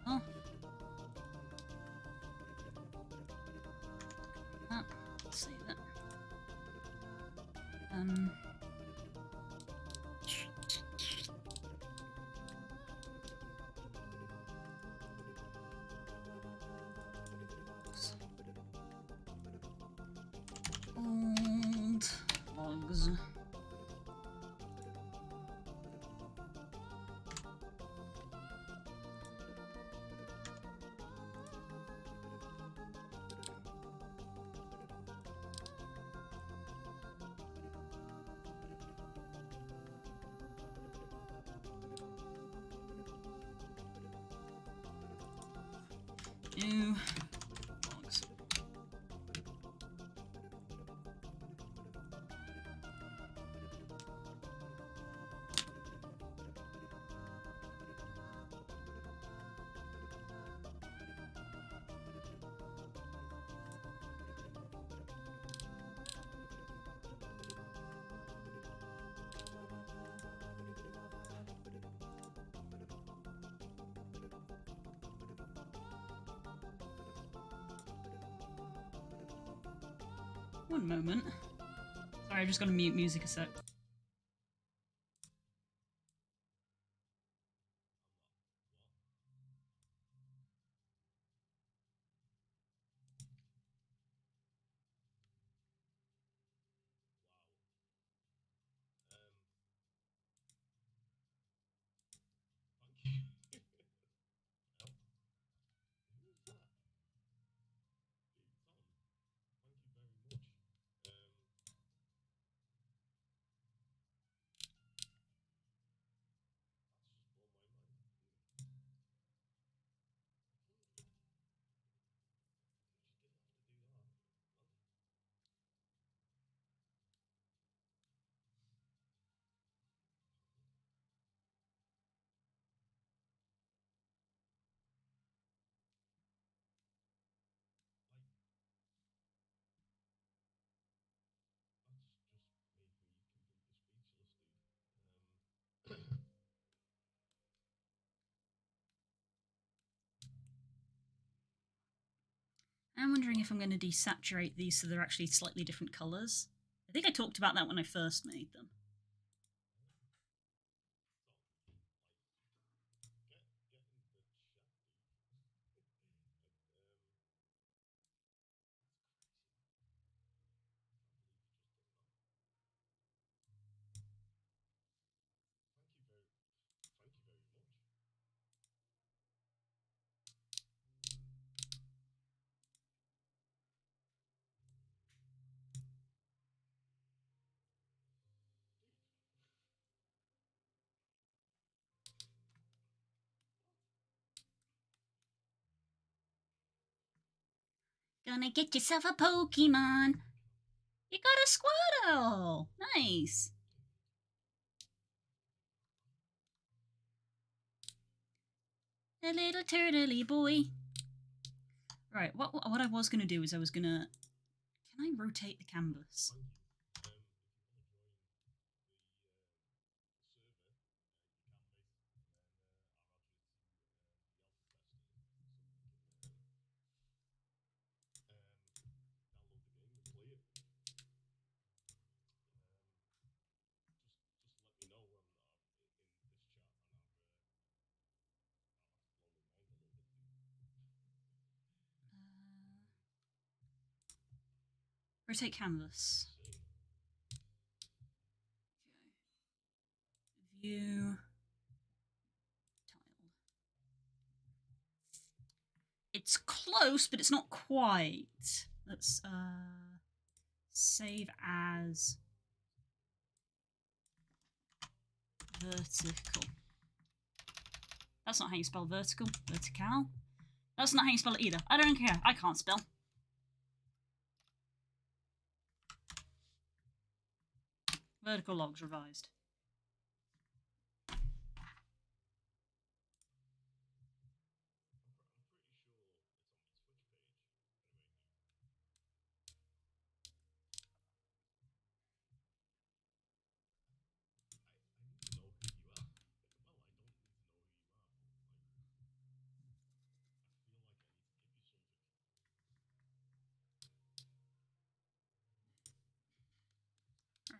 Oh. Let's see that. Old logs. New logs. One moment. Sorry, I just got to mute music a sec. I'm wondering if I'm going to desaturate these so they're actually slightly different colours. I think I talked about that when I first made them. Gonna get yourself a Pokemon. You got a Squirtle. Nice. A little turtley boy. Right, what I was gonna do is I was gonna... Can I rotate the canvas? Rotate canvas. View. Tile. It's close, but it's not quite. Let's save as vertical. That's not how you spell vertical. Vertical. That's not how you spell it either. I don't care. I can't spell. Vertical logs revised.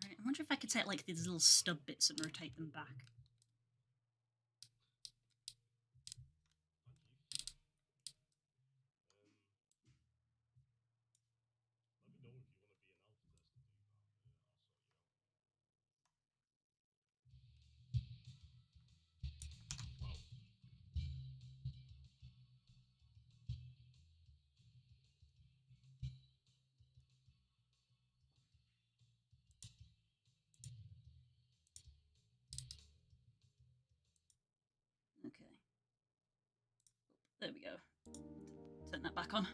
Alright, I wonder if I could take like these little stub bits and rotate them back. Okay. There we go. Turn that back on.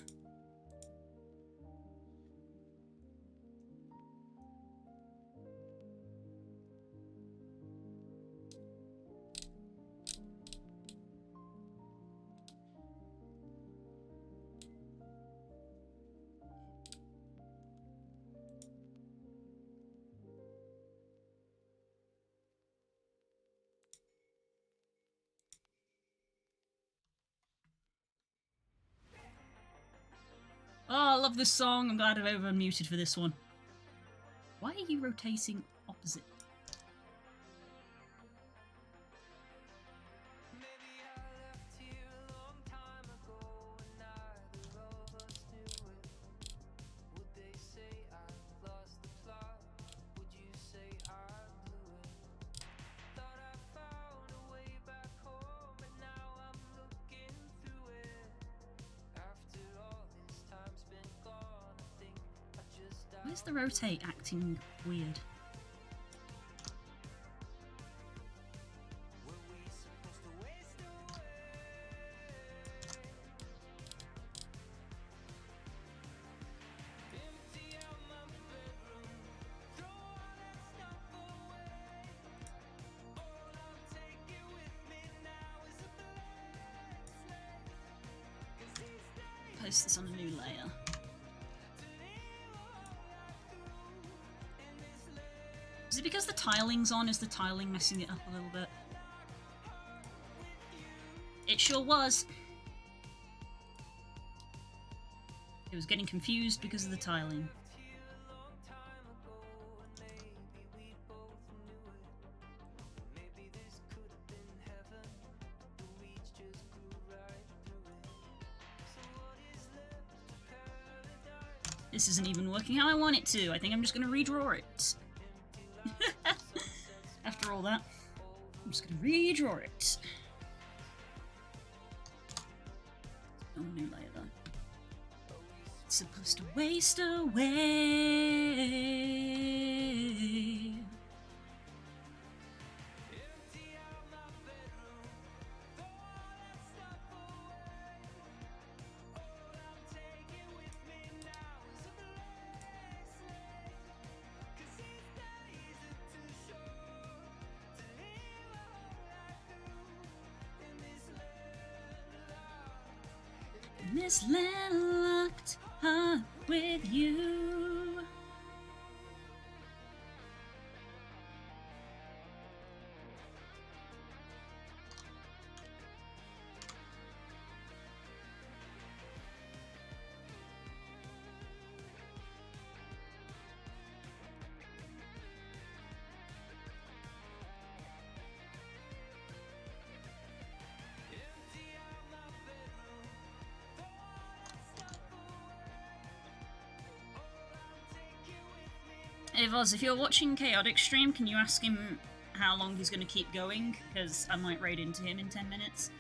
Oh, I love this song. I'm glad I've over muted for this one. Why are you rotating opposite? Why is the rotate acting weird? Place this on a new layer. Is it because the tiling's on? Is the tiling messing it up a little bit? It sure was. It was getting confused because of the tiling. This isn't even working how I want it to. I think I'm just going to redraw it. After all that, I'm just going to redraw it. Oh, new layer though. It's supposed to waste away. This landlocked heart with you. Hey Voz, if you're watching Chaotic Stream, can you ask him how long he's going to keep going? Because I might raid into him in 10 minutes.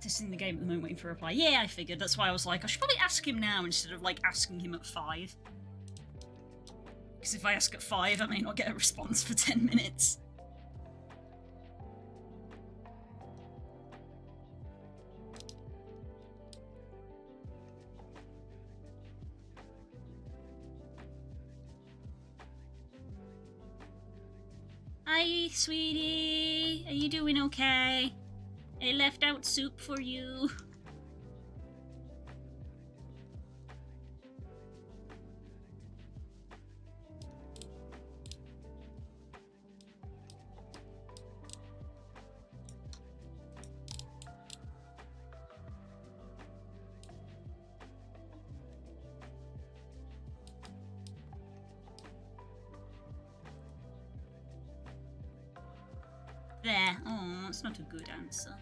Testing the game at the moment, waiting for a reply. Yeah, I figured. That's why I was like, I should probably ask him now instead of, like, asking him at 5. Because if I ask at 5, I may not get a response for 10 minutes. Hi, sweetie. Are you doing okay? I left out soup for you. There. Oh, that's not a good answer.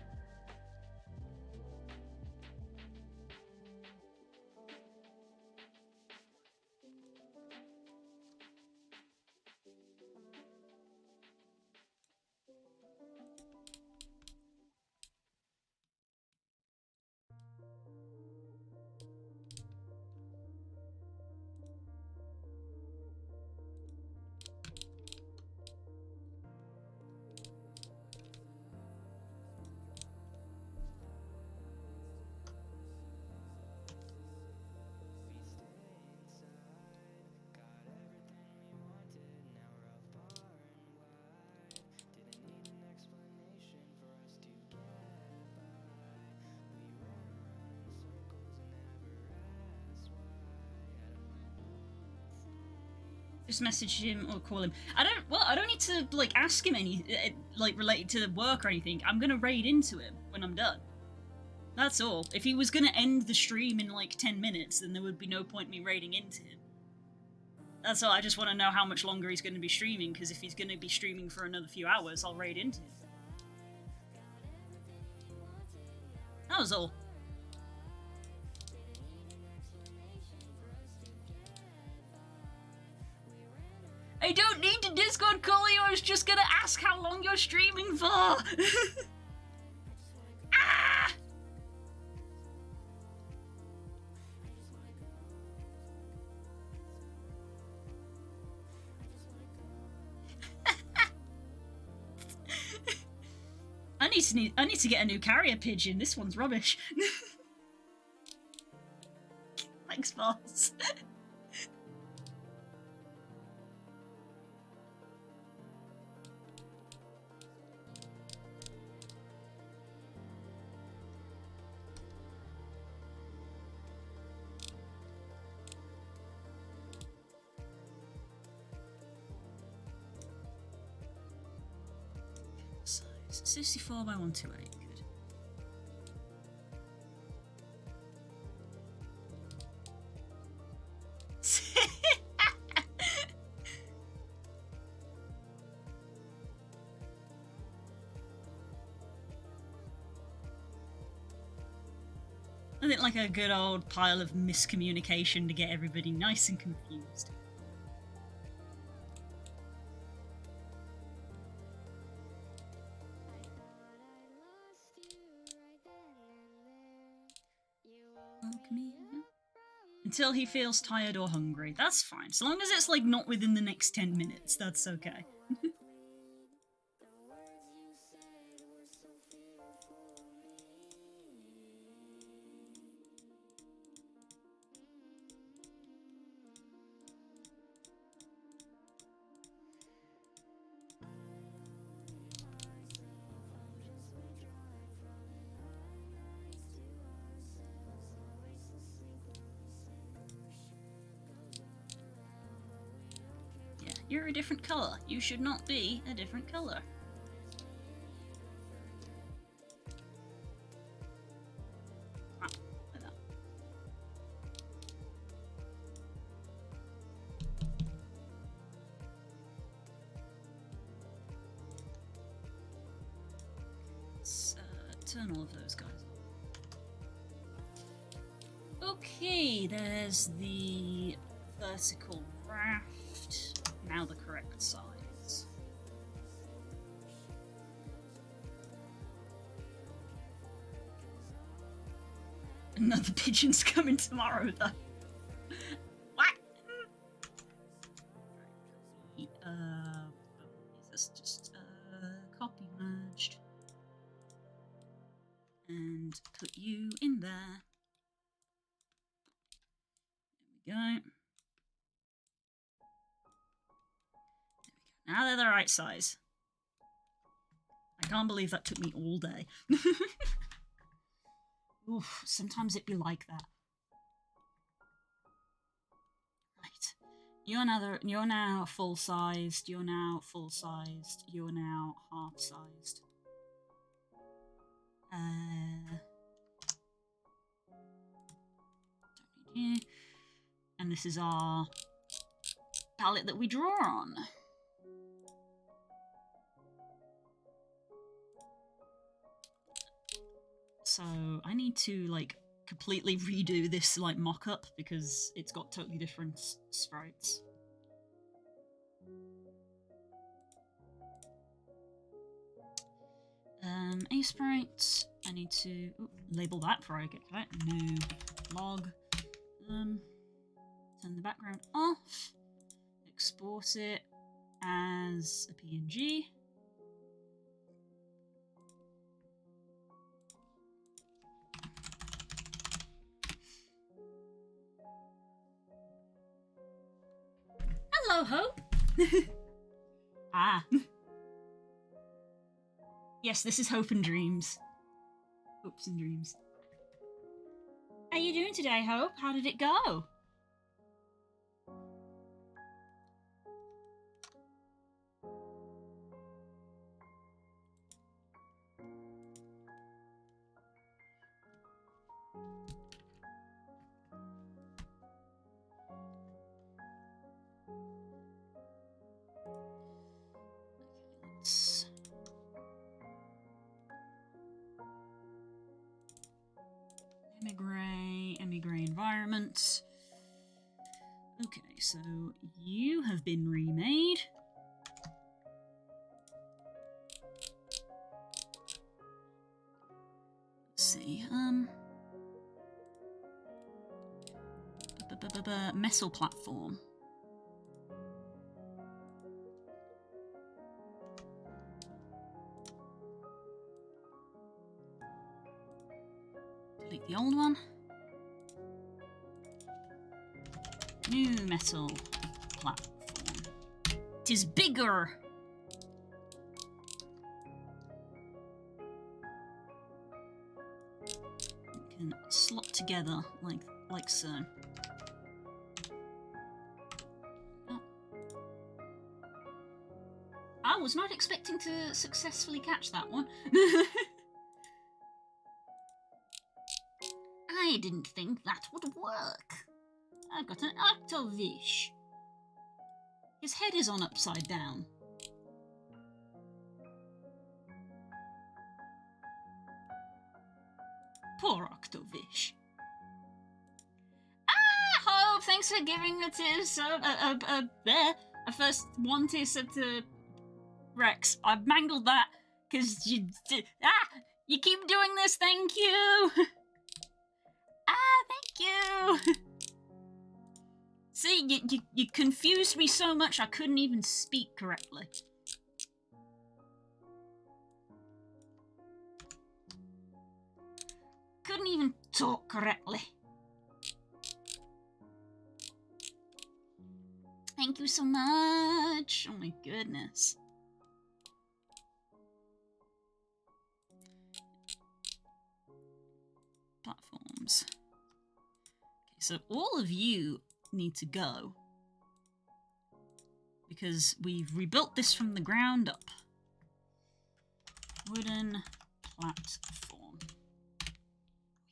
Just message him or call him. I don't need to, like, ask him any, like, related to work or anything. I'm gonna raid into him when I'm done. That's all. If he was gonna end the stream in, like, 10 minutes, then there would be no point me raiding into him. That's all. I just want to know how much longer he's going to be streaming, because if he's going to be streaming for another few hours, I'll raid into him. That was all. I don't need to Discord call you, I was just gonna ask how long you're streaming for! Ah! I need to get a new carrier pigeon, this one's rubbish. Thanks, boss. Size 64 by 128. Good. I think like a good old pile of miscommunication to get everybody nice and confused. Until he feels tired or hungry. That's fine. So long as it's like not within the next 10 minutes, that's okay. You're a different colour. You should not be a different colour. Ah, like that. Let's turn all of those guys on. Okay, there's the vertical raft. Now the correct size. Another pigeon's coming tomorrow, though. What? Is this just copy merged? And put you in there. There we go. Now they're the right size. I can't believe that took me all day. Oof, sometimes it be like that. Right. You're now full-sized, you're now full-sized, you're now half-sized. Don't need you. And this is our palette that we draw on. So I need to like completely redo this like mock-up because it's got totally different sprites. A sprite. I need to label that before I get to it. New log. Turn the background off. Export it as a PNG. Hello, Hope. Ah. Yes, this is Hope and Dreams. Hopes and Dreams. How you doing today, Hope? How did it go? Emmy Grey environment. Okay, so you have been remade. Let's see, Messel platform. Delete the old one. New metal platform. It is bigger. It can slot together like so. Oh. I was not expecting to successfully catch that one. I didn't think that would work. I've got an Octovish. His head is on upside down. Poor Octovish. Ah, Hope, thanks for giving a tips. A first one tips to Rex. I've mangled that because you keep doing this. Thank you. Thank you. See, you confused me so much I couldn't even speak correctly. Couldn't even talk correctly. Thank you so much. Oh my goodness. Platforms. Okay, so all of you need to go because we've rebuilt this from the ground up. Wooden platform. We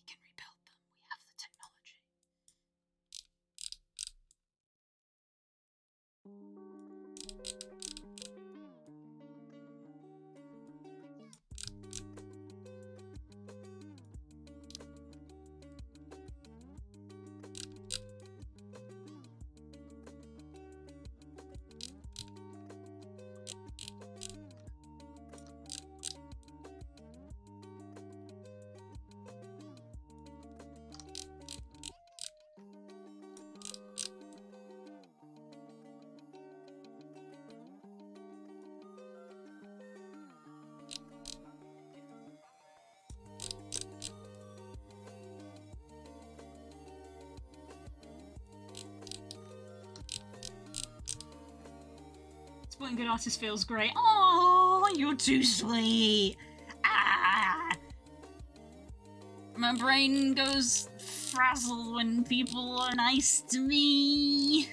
can rebuild them. We have the technology. Supporting good artist feels great. Oh, you're too sweet. Ah, my brain goes frazzled when people are nice to me.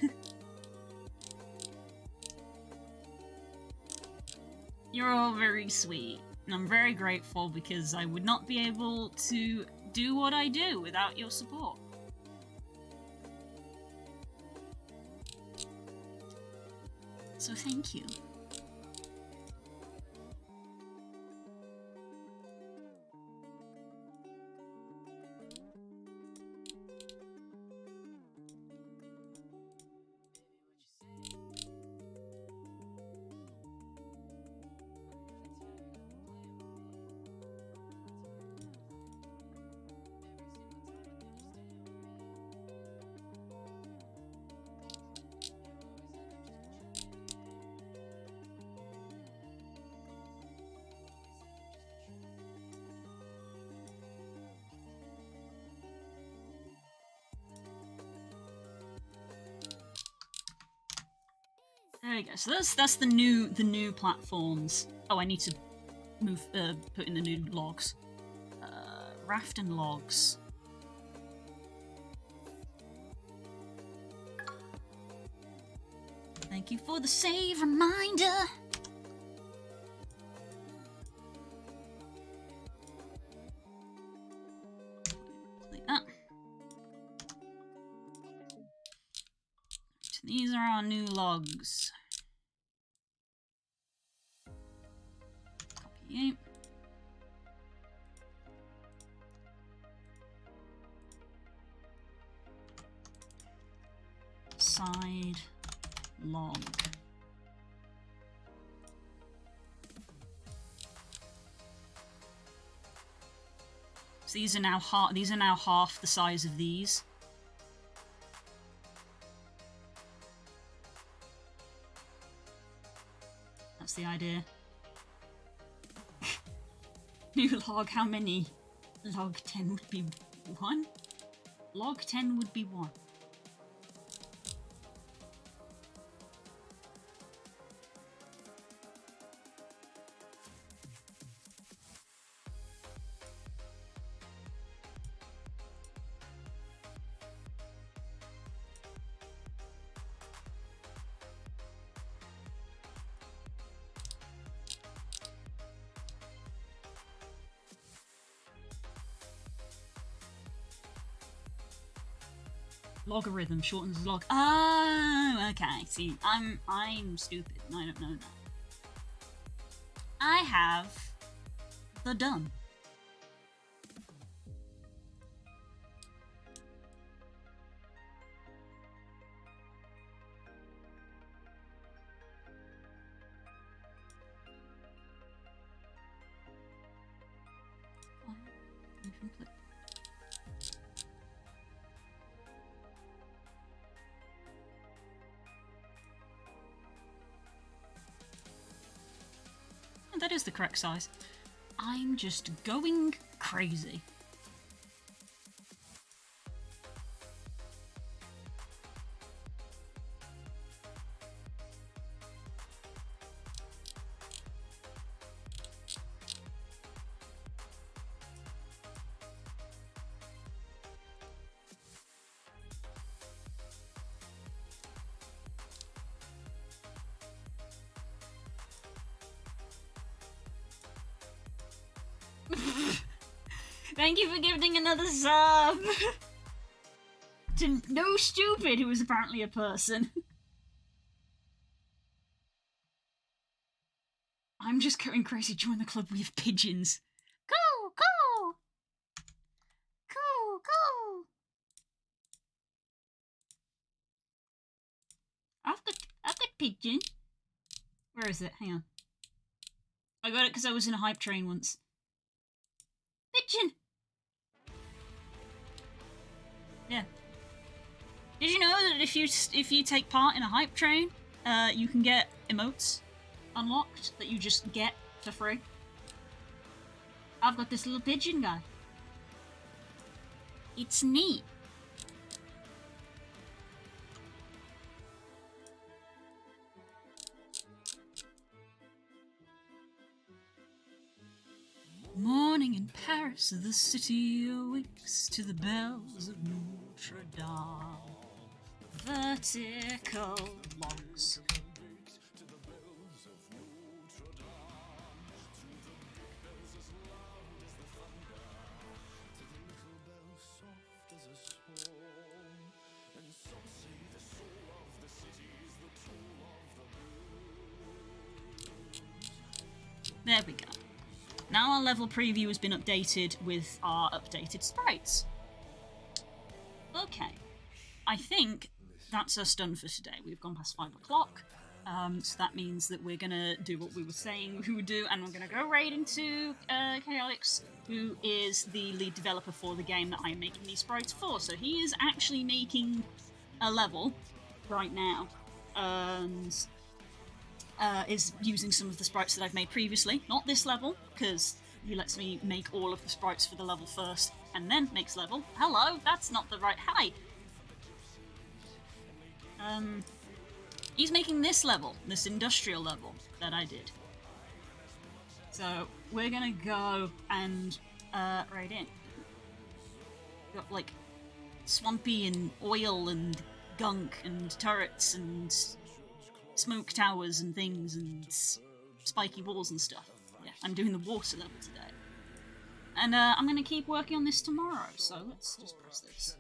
You're all very sweet, and I'm very grateful because I would not be able to do what I do without your support. So thank you. There we go. So that's the new platforms. Oh, I need to put in the new logs. Raft and logs. Thank you for the save reminder. Like that. So these are our new logs. Copy. side log. So these are now half the size of these. That's the idea. New log, how many? Log 10 would be 1? Log 10 would be 1. Logarithm shortens log. Oh, okay. See, I'm stupid and I don't know that. I have the done. That is the correct size. I'm just going crazy. Thank you for gifting another sub! To No Stupid, who is apparently a person. I'm just going crazy. Join the club, we have pigeons. Go, go! Go, go! I've got pigeon. Where is it? Hang on. I got it because I was in a hype train once. Pigeon! Yeah. Did you know that if you take part in a hype train, you can get emotes unlocked that you just get for free? I've got this little pigeon guy. It's neat. Morning in Paris, the city awakes to the bells of Notre Dame. Vertical logs. There we go. Now our level preview has been updated with our updated sprites. Okay, I think that's us done for today. We've gone past 5 o'clock, so that means that we're gonna do what we were saying we would do, and we're gonna go right into Chaotix, who is the lead developer for the game that I'm making these sprites for. So he is actually making a level right now, and is using some of the sprites that I've made previously. Not this level, because he lets me make all of the sprites for the level first, and then makes level. Hello, that's not the right... Hi! He's making this level, this industrial level that I did. So, we're gonna go and, right in. Got, like, swampy and oil and gunk and turrets and smoke towers and things and spiky walls and stuff. Yeah, I'm doing the water level today. And I'm going to keep working on this tomorrow, so let's just press this.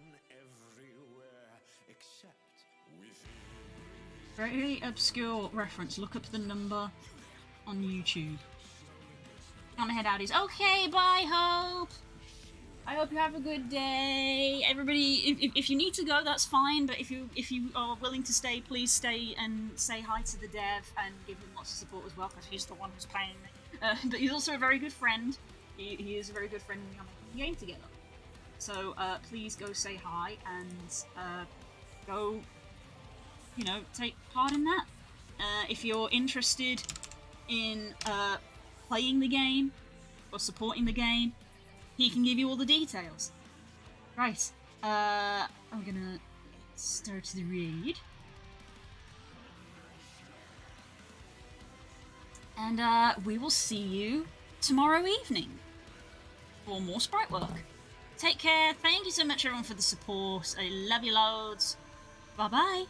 Very obscure reference. Look up the number on YouTube. I'm gonna head out. Okay, bye, Hope! I hope you have a good day, everybody. If you need to go, that's fine. But if you are willing to stay, please stay and say hi to the dev and give him lots of support as well, because he's the one who's paying me. But he's also a very good friend. He is a very good friend, and we are making a game together. So please go say hi and go, take part in that. If you're interested in playing the game or supporting the game, he can give you all the details. Right, I'm gonna start the raid. And we will see you tomorrow evening for more sprite work. Take care. Thank you so much, everyone, for the support. I love you loads. Bye-bye.